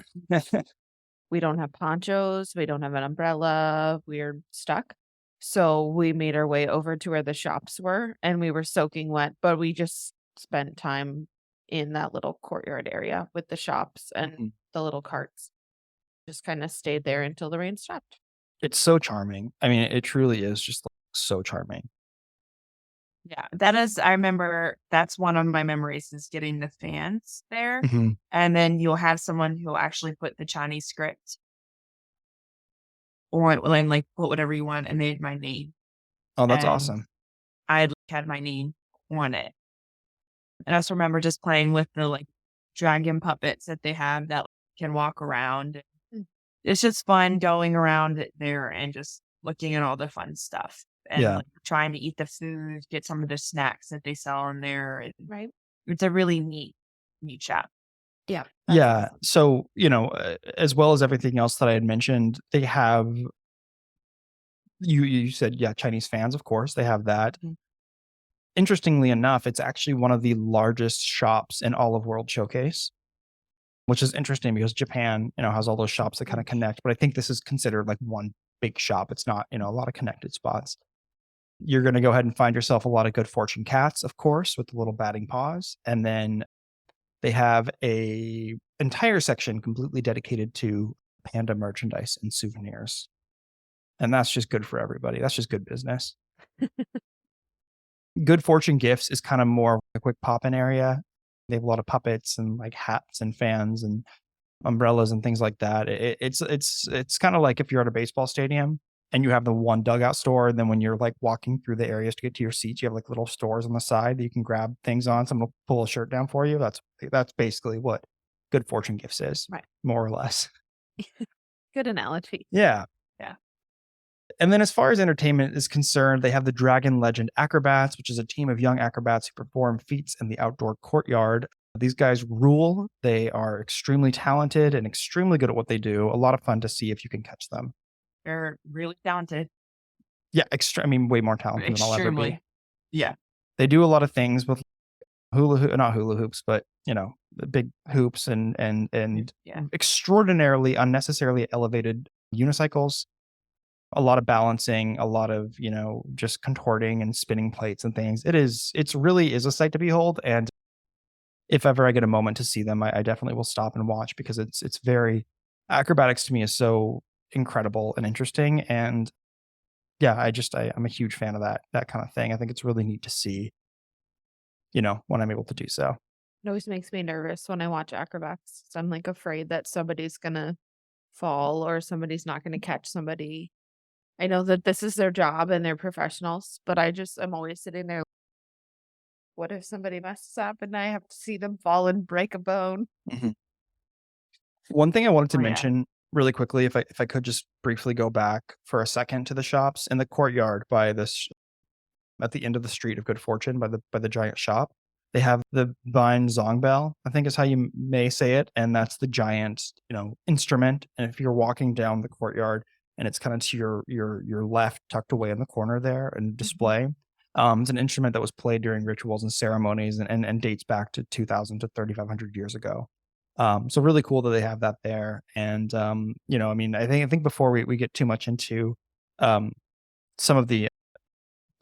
we don't have ponchos, we don't have an umbrella, we're stuck. So we made our way over to where the shops were and we were soaking wet, but we just spent time in that little courtyard area with the shops and Mhm. the little carts. Just kind of stayed there until the rain stopped. It's so charming. I mean, it truly is just like, so charming. Yeah, that is I remember that's one of my memories is getting the fans there, Mhm. and then you'll have someone who'll actually put the Chinese script or and, like, put whatever you want, and they had my name, Oh, that's and awesome. I had my name on it. And I also remember just playing with the, like, dragon puppets that they have that can walk around. Mm. It's just fun going around there and just looking at all the fun stuff and, Yeah. like, trying to eat the food, get some of the snacks that they sell in there, and Right? it's a really neat shop. Yeah. That's Yeah. awesome. So, as well as everything else that I had mentioned, they have you said, yeah, Chinese fans, of course, they have that. Mhm. Interestingly enough, it's actually one of the largest shops in all of World Showcase, which is interesting because Japan, has all those shops that kind of connect, but I think this is considered like one big shop. It's not, a lot of connected spots. You're going to go ahead and find yourself a lot of Good Fortune cats, of course, with the little batting paws. And then they have a entire section completely dedicated to panda merchandise and souvenirs. And that's just good for everybody. That's just good business. Good Fortune Gifts is kind of more a quick pop-in area. They have a lot of puppets and like hats and fans and umbrellas and things like that. It's kind of like if you're at a baseball stadium and you have the one dugout store, and then when you're like walking through the areas to get to your seats, you have like little stores on the side that you can grab things on. Someone will pull a shirt down for you. That's basically what Good Fortune Gifts is, Right. more or less. Good analogy. Yeah. Yeah. And then as far as entertainment is concerned, they have the Dragon Legend Acrobats, which is a team of young acrobats who perform feats in the outdoor courtyard. These guys rule. They are extremely talented and extremely good at what they do. A lot of fun to see if you can catch them. They're really talented. Yeah, way more talented than I'll ever be. Extremely. Yeah. They do a lot of things with not hula hoops, but the big hoops and Yeah. extraordinarily unnecessarily elevated unicycles. A lot of balancing, a lot of, just contorting and spinning plates and things. It's really is a sight to behold. And if ever I get a moment to see them, I definitely will stop and watch because it's very acrobatics to me is so incredible and interesting. And yeah, I'm a huge fan of that kind of thing. I think it's really neat to see, when I'm able to do so. It always makes me nervous when I watch acrobats. So I'm like afraid that somebody's gonna fall or somebody's not gonna catch somebody. I know that this is their job and they're professionals, but I'm always sitting there. What if somebody messes up and I have to see them fall and break a bone? Mhm. One thing I wanted to Oh, yeah. mention really quickly, if I could just briefly go back for a second to the shops in the courtyard by this at the end of the street of Good Fortune by the giant shop. They have the Vine Zong Bell, I think is how you may say it, and that's the giant, instrument. And if you're walking down the courtyard and it's kind of to your left, tucked away in the corner there and display, It's an instrument that was played during rituals and ceremonies and dates back to 2000 to 3,500 years ago. So really cool that they have that there. And, I mean, I think before we get too much into um, some of the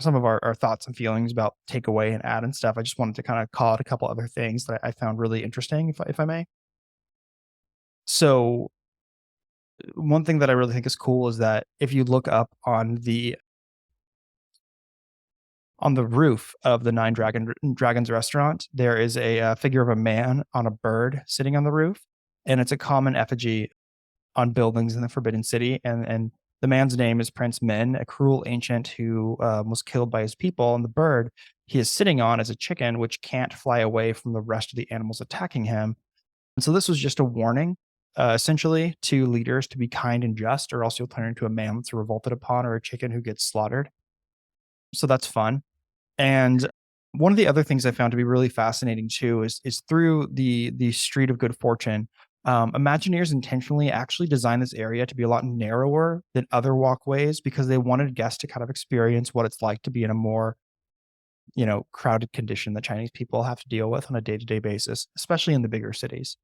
some of our thoughts and feelings about takeaway and add and stuff, I just wanted to kind of call out a couple other things that I found really interesting, if I may. So one thing that I really think is cool is that if you look up on the roof of the Dragons restaurant, there is a figure of a man on a bird sitting on the roof, and it's a common effigy on buildings in the Forbidden City. And the man's name is Prince Min, a cruel ancient who was killed by his people. And the bird he is sitting on is a chicken, which can't fly away from the rest of the animals attacking him. And so this was just a warning, essentially, to leaders to be kind and just, or else you'll turn into a man that's revolted upon, or a chicken who gets slaughtered. So that's fun. And one of the other things I found to be really fascinating too is through the Street of Good Fortune. Imagineers intentionally actually designed this area to be a lot narrower than other walkways because they wanted guests to kind of experience what it's like to be in a more, crowded condition that Chinese people have to deal with on a day-to-day basis, especially in the bigger cities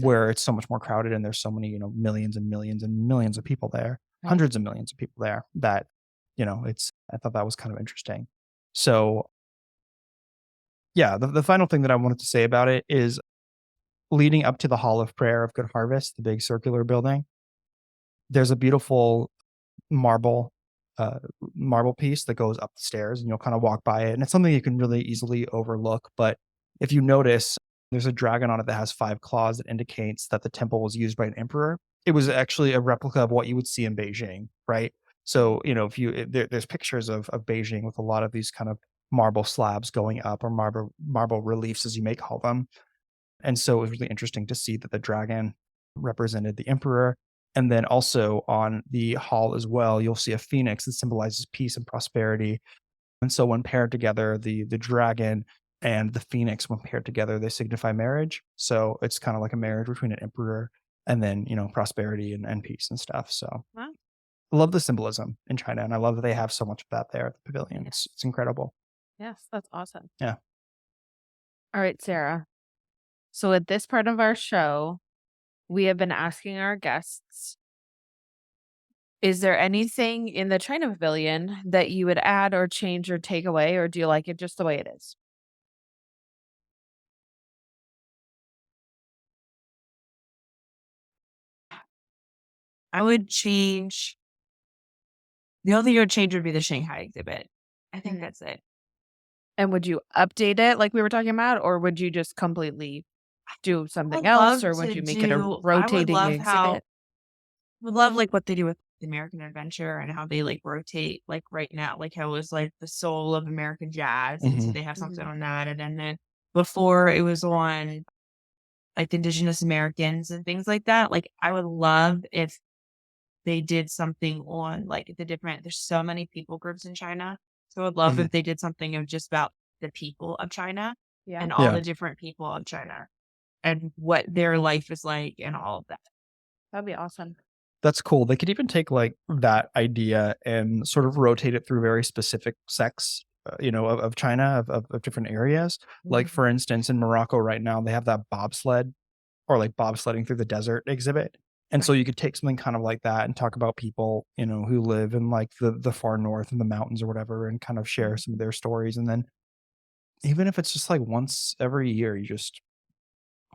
where it's so much more crowded and there's so many, millions and millions and millions of people there, Right. hundreds of millions of people there that, I thought that was kind of interesting. So yeah, the final thing that I wanted to say about it is leading up to the Hall of Prayer of Good Harvest, the big circular building, there's a beautiful marble marble piece that goes up the stairs, and you'll kind of walk by it, and it's something you can really easily overlook. But if you notice, there's a dragon on it that has 5 claws that indicates that the temple was used by an emperor. It was actually a replica of what you would see in Beijing, right? So, if there's pictures of Beijing with a lot of these kind of marble slabs going up, or marble reliefs, as you may call them. And so it was really interesting to see that the dragon represented the emperor. And then also on the hall as well, you'll see a phoenix that symbolizes peace and prosperity. And so when paired together, the dragon and the phoenix, when paired together, they signify marriage. So it's kind of like a marriage between an emperor and then, prosperity and peace and stuff. So Wow. I love the symbolism in China, and I love that they have so much of that there at the pavilion. It's incredible. Yes, that's awesome. Yeah. All right, Sarah. So at this part of our show, we have been asking our guests, is there anything in the China Pavilion that you would add or change or take away, or do you like it just the way it is? I would change. The only thing I would change would be the Shanghai exhibit. I think that's it. And would you update it like we were talking about, or would you just completely do something would else, love or would to you make it a do- I would rotating love exhibit? would love like what they do with the American Adventure and how they like rotate like right now, like how it was like the soul of American jazz. And so Mhm. they have something on that. And then before it was on like the Indigenous Americans and things like that. Like I would love if they did something on like there's so many people groups in China. So I would love Mhm. if they did something of just about the people of China Yeah. and all Yeah. the different people of China and what their life is like and all of that. That'd be awesome. That's cool. They could even take like that idea and sort of rotate it through very specific sects, of China, of different areas. Like for instance, in Morocco right now, they have that bobsled or like bobsledding through the desert exhibit. And so you could take something kind of like that and talk about people, who live in like the far north in the mountains or whatever, and kind of share some of their stories. And then even if it's just like once every year, you just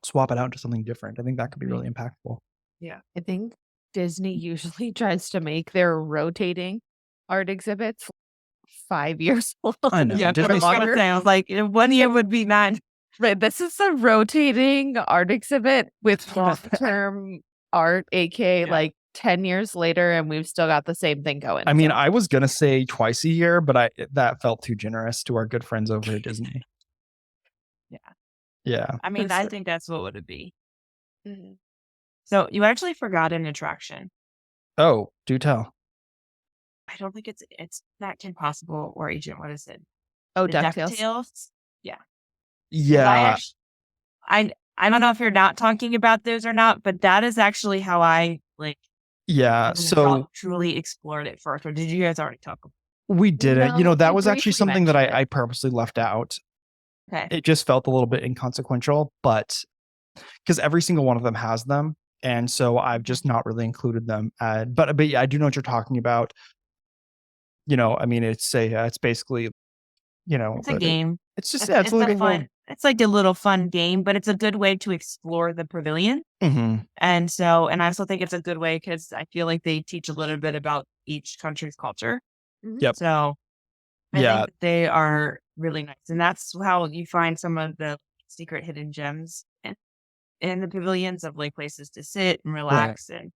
swap it out to something different. I think that could be really impactful. Yeah. I think Disney usually tries to make their rotating art exhibits 5 years long. I know. Yeah, Disney's- I was gonna say, I was like, 1 year would be mad. Right, this is a rotating art exhibit with long-term art, aka Yeah. like 10 years later, and we've still got the same thing going. I mean, so. I was gonna say twice a year, but that felt too generous to our good friends over at Disney. Yeah. Yeah. I mean, That's- I think that's what would it be. Mhm. So you actually forgot an attraction. Oh, do tell. I don't think it's not Kim Possible or Agent. What is it? Oh, The DuckTales. DuckTales? Yeah. Yeah. I don't know if you're not talking about those or not, but that is actually how I like Yeah. So truly explored it first. Or did you guys already talk about We didn't. No, That they was actually briefly something that mentioned it. I purposely left out. Okay. It just felt a little bit inconsequential, but because every single one of them has them, and so I've just not really included them. But yeah, I do know what you're talking about. I mean, it's basically, It's a game. it's just It's it's like a a little. fun. It's like a little fun game, but it's a good way to explore the pavilion. Mhm. And I also think it's a good way because I feel like they teach a little bit about each country's culture. Mhm. Yep. So I Yeah. think they are really nice. And that's how you find some of the secret hidden gems in the pavilions of like places to sit and Right. relax and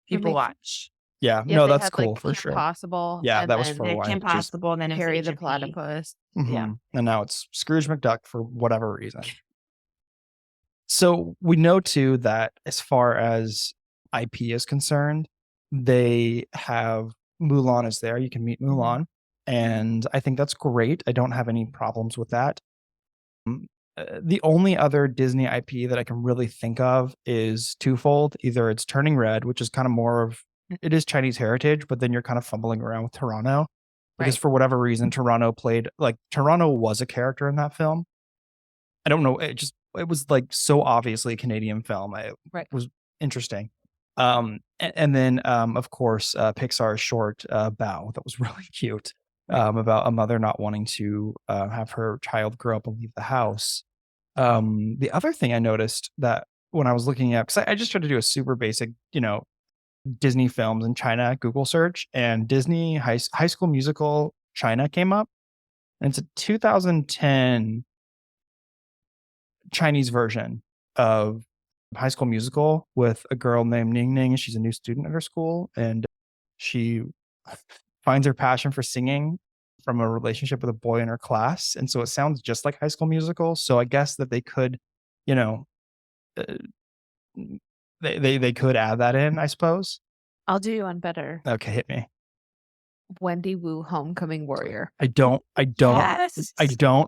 people they- watch. Yeah. Yeah, No, they that's had cool like for Kim sure. Possible. Yeah, and that was then for They a while. Kim Possible and then it was Harry the HMP. Platypus. Yeah. Mhm. And now it's Scrooge McDuck for whatever reason. So we know too that as far as IP is concerned, they have Mulan is there. You can meet Mulan. And I think that's great. I don't have any problems with that. The only other Disney IP that I can really think of is twofold. Either it's Turning Red, which is kind of more of it is Chinese heritage, but then you're kind of fumbling around with Toronto because Right. for whatever reason, Toronto was a character in that film. I don't know. It was like so obviously a Canadian film. It Right. was interesting. And then of course Pixar's short Bow that was really cute about a mother not wanting to have her child grow up and leave the house. The other thing I noticed that when I was looking at, because I just tried to do a super basic, Disney films in China Google search, and Disney High School Musical China came up, and it's a 2010 Chinese version of High School Musical with a girl named Ning Ning. She's a new student at her school, and she finds her passion for singing from a relationship with a boy in her class, and so it sounds just like High School Musical. So I guess that they could, you know, uh, they could add that in, I suppose. I'll do you one better. Okay, hit me. Wendy Wu, Homecoming Warrior. I don't Yes.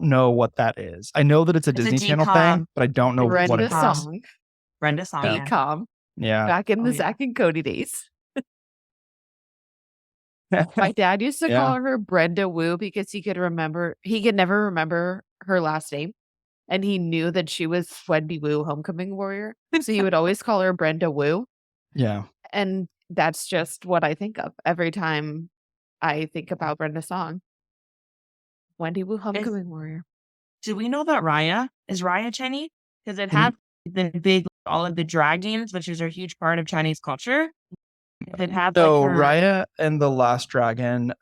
know what that is. I know that it's a It's a Disney Channel decom. thing, but I don't know It's a what it Brenda is. Song. Brenda Song. Yeah. Yeah. Decom. Yeah. Back in Oh, the yeah. Zach and Cody days. My dad used to Yeah. call her Brenda Wu because he could never remember her last name. And he knew that she was Wendy Wu, Homecoming Warrior. So he would always call her Brenda Wu. Yeah. And that's just what I think of every time I think about Brenda Song. Wendy Wu, Homecoming Warrior. Do we know that is Raya Chinese? Because it Mm. had the big, all of the dragons, which is a huge part of Chinese culture. If it had So like her, Raya and the Last Dragon.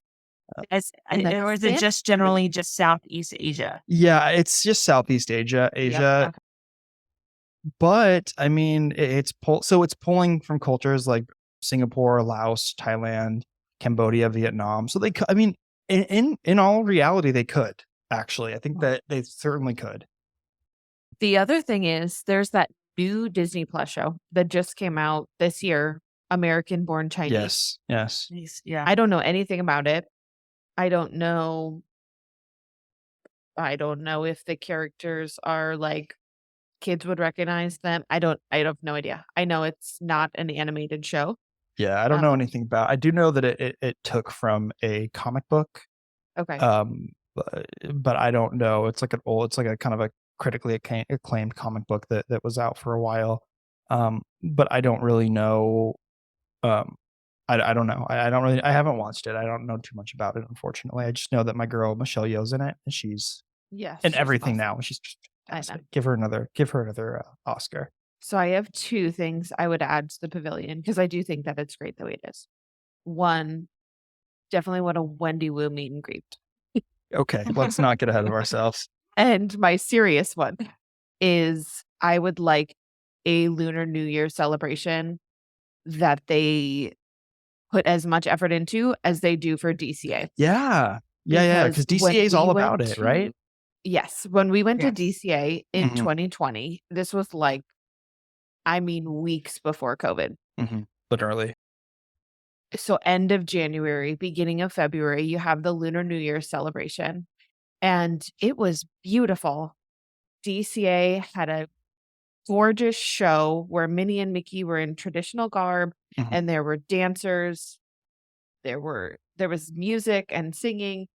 And then or is it just generally just Southeast Asia? Yeah, it's just Southeast Asia. Okay. But I mean, it's pulling from cultures like Singapore, Laos, Thailand, Cambodia, Vietnam. So I mean, in all reality, they could actually. I think that they certainly could. The other thing is there's that new Disney Plus show that just came out this year, American Born Chinese. Yes. Yeah. I don't know anything about it. I don't know if the characters are like kids would recognize them. I have no idea. I know it's not an animated show. Yeah, I don't know anything about. I do know that it took from a comic book. Okay. But I don't know. It's like a kind of a critically acclaimed comic book that was out for a while. But I don't really know. I don't know. I haven't watched it. I don't know too much about it, unfortunately. I just know that my girl Michelle Yeoh's in it, and she's Yes. in she's everything awesome. now. And she's just I know. fantastic. Give her another Oscar. So I have two things I would add to the pavilion because I do think that it's great the way it is. One, definitely want a Wendy Wu meet and greet. Okay, let's not get ahead of ourselves. And my serious one is I would like a Lunar New Year celebration that they put as much effort into as they do for DCA. Yeah. Because Because DCA is when all we about went it, right? Yes. When we went to Yes. DCA in Mhm. 2020, this was like, I mean, weeks before COVID. Literally. So end of January, beginning of February, you have the Lunar New Year celebration. And it was beautiful. DCA had a gorgeous show where Minnie and Mickey were in traditional garb Mhm. and there were dancers. There were there was music and singing.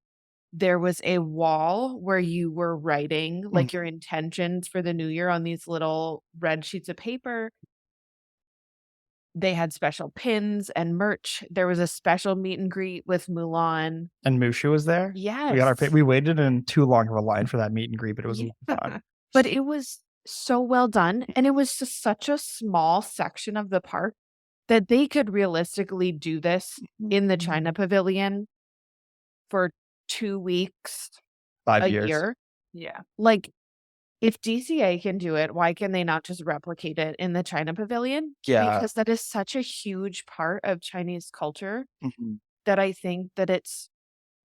There was a wall where you were writing like your intentions for the new year on these little red sheets of paper. They had special pins and merch. There was a special meet and greet with Mulan. And Mushu was there? Yes. We waited in too long of a line for that meet and greet, but it was a lot of fun. But it was so well done, and it was just such a small section of the park that they could realistically do this in the China Pavilion for 2 weeks, 5 a years. year. Yeah. Like, if DCA can do it, why can they not just replicate it in the China Pavilion? Yeah. Because that is such a huge part of Chinese culture Mhm. that I think that it's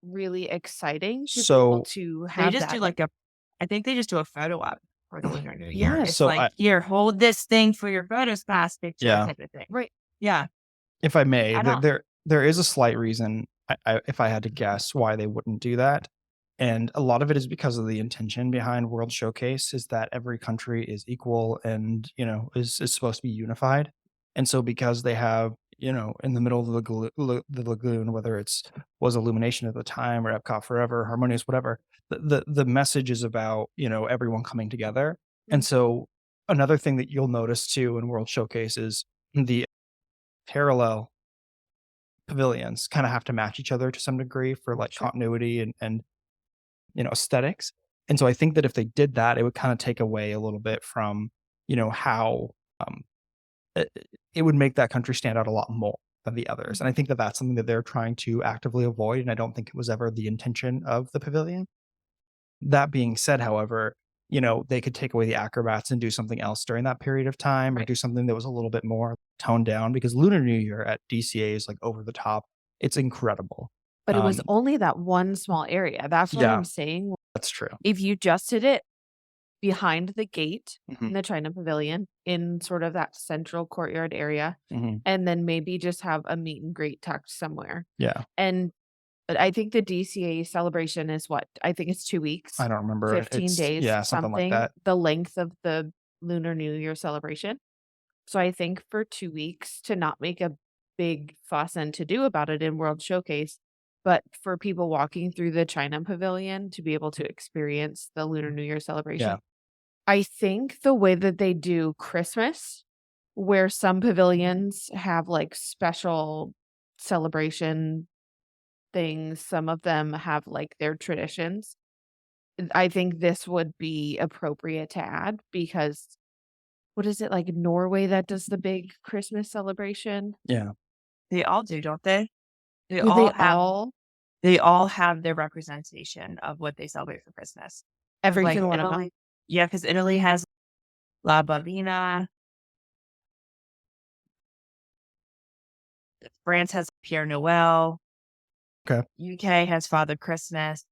really exciting to be So able to They have just that. do like I think they just do a photo op for the Lunar New Year. Yes. It's So like, here, hold this thing for your photos pass picture Yeah. type of thing. Right. Yeah. If I may, I don't- there is a slight reason, if I had to guess, why they wouldn't do that. And a lot of it is because of the intention behind World Showcase is that every country is equal and, is supposed to be unified. And so because they have, in the middle of the lagoon, whether was Illumination at the time or Epcot Forever, Harmonious, whatever, the message is about, everyone coming together. And so another thing that you'll notice too in World Showcase is the parallel pavilions kind of have to match each other to some degree for like Sure. continuity and aesthetics. And so I think that if they did that, it would kind of take away a little bit from, how it, it would make that country stand out a lot more than the others. And I think that that's something that they're trying to actively avoid. And I don't think it was ever the intention of the pavilion. That being said, however, they could take away the acrobats and do something else during that period of time or Right. do something that was a little bit more toned down because Lunar New Year at DCA is like over the top. It's incredible. But it was Um, only that one small area. That's what Yeah. I'm saying. That's true. If you just did it behind the gate Mhm. in the China Pavilion in sort of that central courtyard area, Mhm. and then maybe just have a meet and greet tucked somewhere. Yeah. And I think the DCA celebration is what? I think it's 2 weeks, I don't remember. 15 days, Yeah, something like that. the length of the Lunar New Year celebration. So I think for 2 weeks to not make a big fuss and to do about it in World Showcase, but for people walking through the China Pavilion to be able to experience the Lunar New Year celebration. Yeah. I think the way that they do Christmas, where some pavilions have like special celebration things, some of them have like their traditions. I think this would be appropriate to add because what is it like Norway that does the big Christmas celebration? Yeah. They all do, don't they? They Do all they have all? they all have their representation of what they celebrate for Christmas. 'Cause, Every like single one of them. Italy, yeah, because Italy has La Bambina, France has Pierre Noel, Okay. UK has Father Christmas.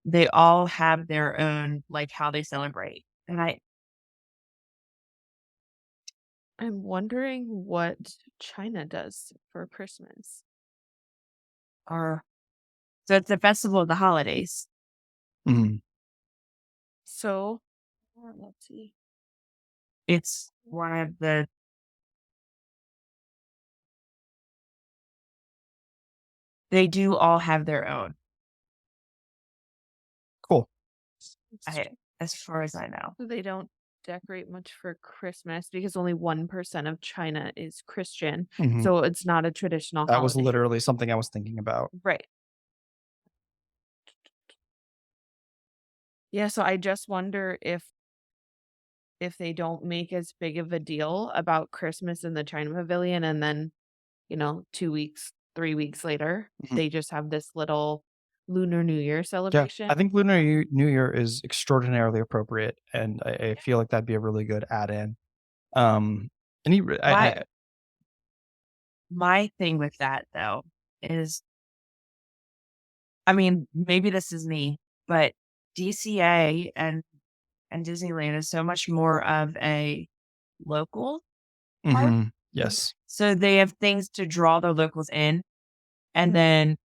They all have their own, like, how they celebrate. And I'm wondering what China does for Christmas. so it's the festival of the holidays. Mhm. So, let's see. It's one of the they do all have their own, Cool. as far as I know. They don't decorate much for Christmas because only 1% of China is Christian. Mhm. So it's not a traditional That was holiday. literally something I was thinking about. Right. Yeah, so I just wonder if they don't make as big of a deal about Christmas in the China Pavilion and then, 2 weeks, 3 weeks later, Mhm. they just have this little Lunar New Year Yeah. celebration. I think New Year is extraordinarily appropriate, and I feel like that'd be a really good add-in. Any re I My thing with that, though, is I mean, maybe this is me, but DCA and Disneyland is so much more of a local park. Mhm. Yes. So they have things to draw the locals in. And then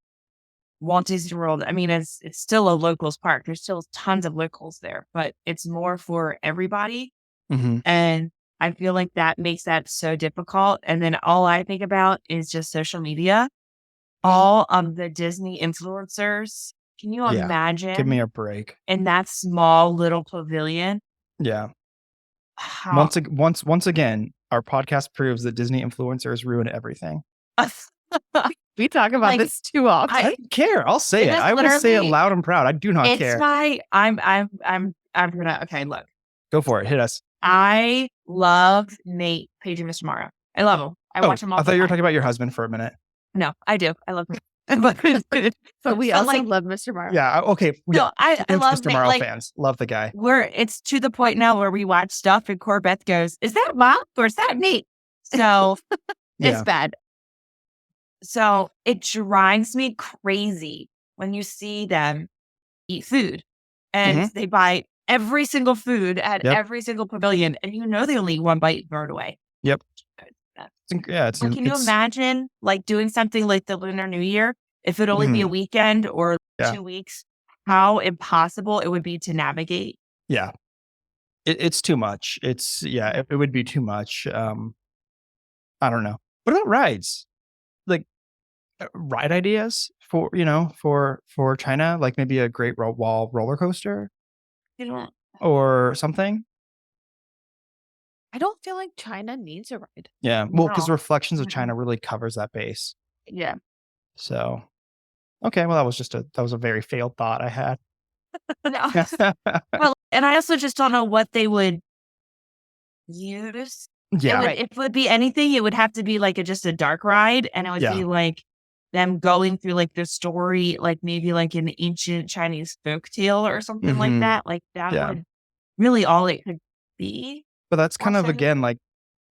Walt Disney World, I mean, it's still a locals park. There's still tons of locals there, but it's more for everybody. Mhm. And I feel like that makes that so difficult. And then all I think about is just social media. all of the Disney influencers. Can you Yeah. Give imagine me a break. in that small little pavilion? Yeah. How Once again, our podcast proves that Disney influencers ruin everything. We talk about Like, this too often. I don't care. I'll say It it. is I will say it literally- loud and proud. I do not it's care. I'm gonna okay, look. Go for it. Hit us. I love Nate, Paige, and Mr. Morrow. I love them. I watch them all I the thought you were time. talking about your husband for a minute. No, I do. I love him. So we but, also like, love Mr. Morrow. Yeah. Okay. No, Yeah. I Huge love Mr. Nate. Morrow Like, fans. Love the guy. it's to the point now where we watch stuff and Corbett goes, "Is that Mom or is that Nate?" So it's Yeah. bad. So it drives me crazy when you see them eat food and they buy every single food at Yep. every single pavilion, and you know they only eat one bite and throw it away. Yep. It's Can you imagine like doing something like the Lunar New Year if it'd only be a weekend or Yeah. 2 weeks? How impossible it would be to navigate. Yeah. It's too much. It would be too much. I don't know. What about rides? Like ride ideas for for China, like maybe a Great Wall roller coaster You know, or something. I don't feel like China needs a ride. Yeah. Well, because No. Reflections of Mhm. China really covers that base. Yeah. So, okay. Well, that was a very failed thought I had. no. Well, and I also just don't know what they would use. Yeah. If it would be anything, it would have to be like just a dark ride, and it would Yeah. be like them going through like the story, like maybe like an ancient Chinese folk tale or something like Mhm. that. Like that Yeah. would really all it could be. But that's kind of, Watching- again, like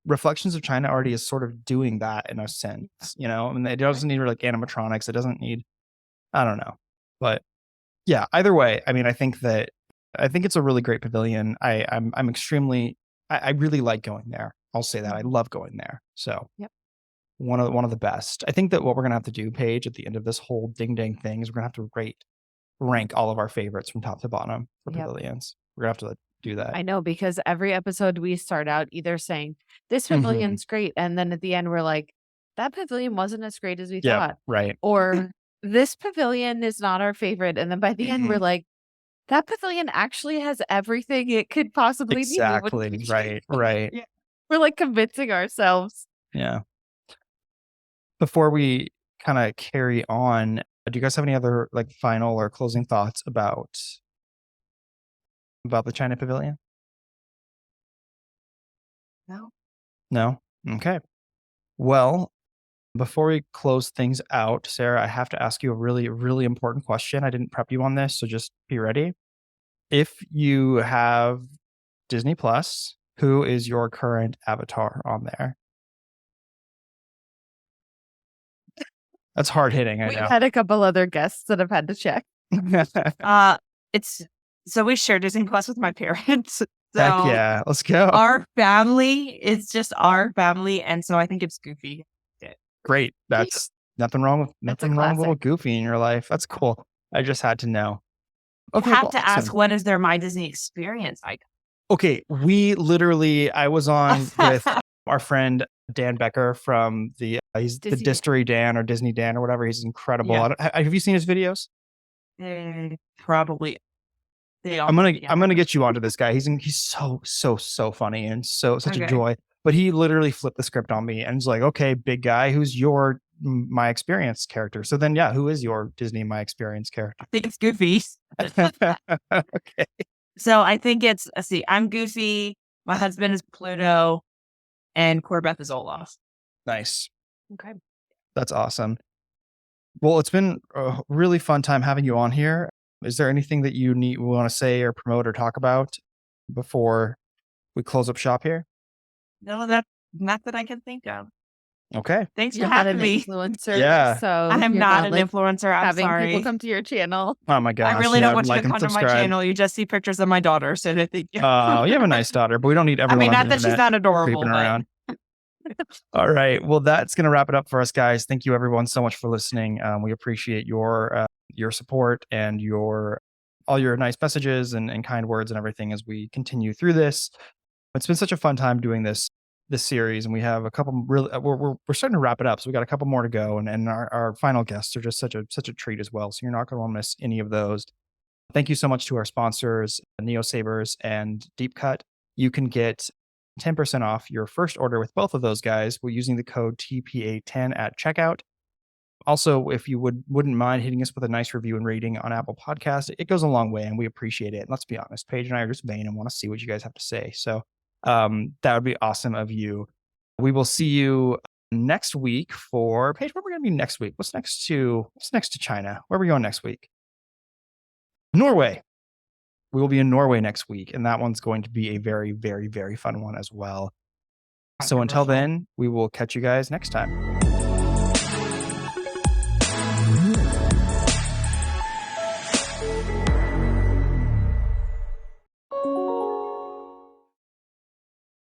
Reflections of China already is sort of doing that in a sense, I mean, it doesn't need like animatronics. It doesn't need, I don't know. But yeah, either way, I mean, I think it's a really great pavilion. I'm extremely, I really like going there. I'll say that. I love going there. So Yep. one of the best. I think that what we're going to have to do, Paige, at the end of this whole ding dang thing is we're going to have to rank all of our favorites from top to bottom for Yep. pavilions. We're going to have to do that. I know, because every episode we start out either saying this pavilion's great, and then at the end we're like, that pavilion wasn't as great as we Yeah, thought, right. or this pavilion is not our favorite, and then by the end we're like, that pavilion actually has everything it could possibly need. Exactly. Right. Yeah. We're like convincing ourselves. Yeah. Before we kind of carry on, do you guys have any other like final or closing thoughts about the China Pavilion? No. No? Okay. Well, before we close things out, Sarah, I have to ask you a really, really important question. I didn't prep you on this, so just be ready. If you have Disney Plus, who is your current avatar on there? That's hard hitting, I We've know. had a couple other guests that have had to check. It's so we share Disney Plus with my parents. So Heck yeah, let's go. our family is just our family, and so I think it's Goofy. Great. That's nothing wrong with That's a a little Goofy in your life. That's cool. I just had to know. You have well, to ask, awesome. what is their My Disney experience like? Okay, I was on with our friend Dan Becker from he's the Disney Distory Dan or Disney Dan or whatever. He's incredible. Yeah. Have you seen his videos? Probably. They all I'm gonna get you onto this guy. He's so funny and such a Okay. joy. But he literally flipped the script on me and was like, "Okay, big guy, who's your My Experience character?" So then, yeah, who is your Disney My Experience character? I think it's Goofy. Okay. So I think it's, let's see, I'm Goofy, my husband is Pluto, and Corbett is Olaf. Nice. Okay. That's awesome. Well, it's been a really fun time having you on here. Is there anything that you want to say or promote or talk about before we close up shop here? No, that's not that I can think of. Okay. Thanks You're for not having an me. influencer. Yeah. So I'm you're not an like, influencer. I'm having sorry. people come to your channel. Oh my gosh. I really don't want you like to and come to my subscribe. channel. You just see pictures of my daughter. So I think, Oh, you have a nice daughter, but we don't need I everyone mean, on not the that she's internet not adorable, creeping but around. All right. Well, that's going to wrap it up for us, guys. Thank you, everyone, so much for listening. We appreciate your support and all your nice messages and kind words and everything as we continue through this. It's been such a fun time doing this this series, and we have a couple really we're starting to wrap it up. So we got a couple more to go, and our final guests are just such a treat as well. So you're not going to want to miss any of those. Thank you so much to our sponsors, Neo Sabers and Deep Cut. You can get 10% off your first order with both of those guys. We're using the code TPA10 at checkout. Also, if you wouldn't mind hitting us with a nice review and rating on Apple Podcasts, it goes a long way and we appreciate it. And let's be honest, Paige and I are just vain and want to see what you guys have to say. So that would be awesome of you. We will see you next week for Paige. Where are we going to be next week? What's next to China? Where are we going next week? Norway. We will be in Norway next week, and that one's going to be a very, very, very fun one as well. So until then, we will catch you guys next time.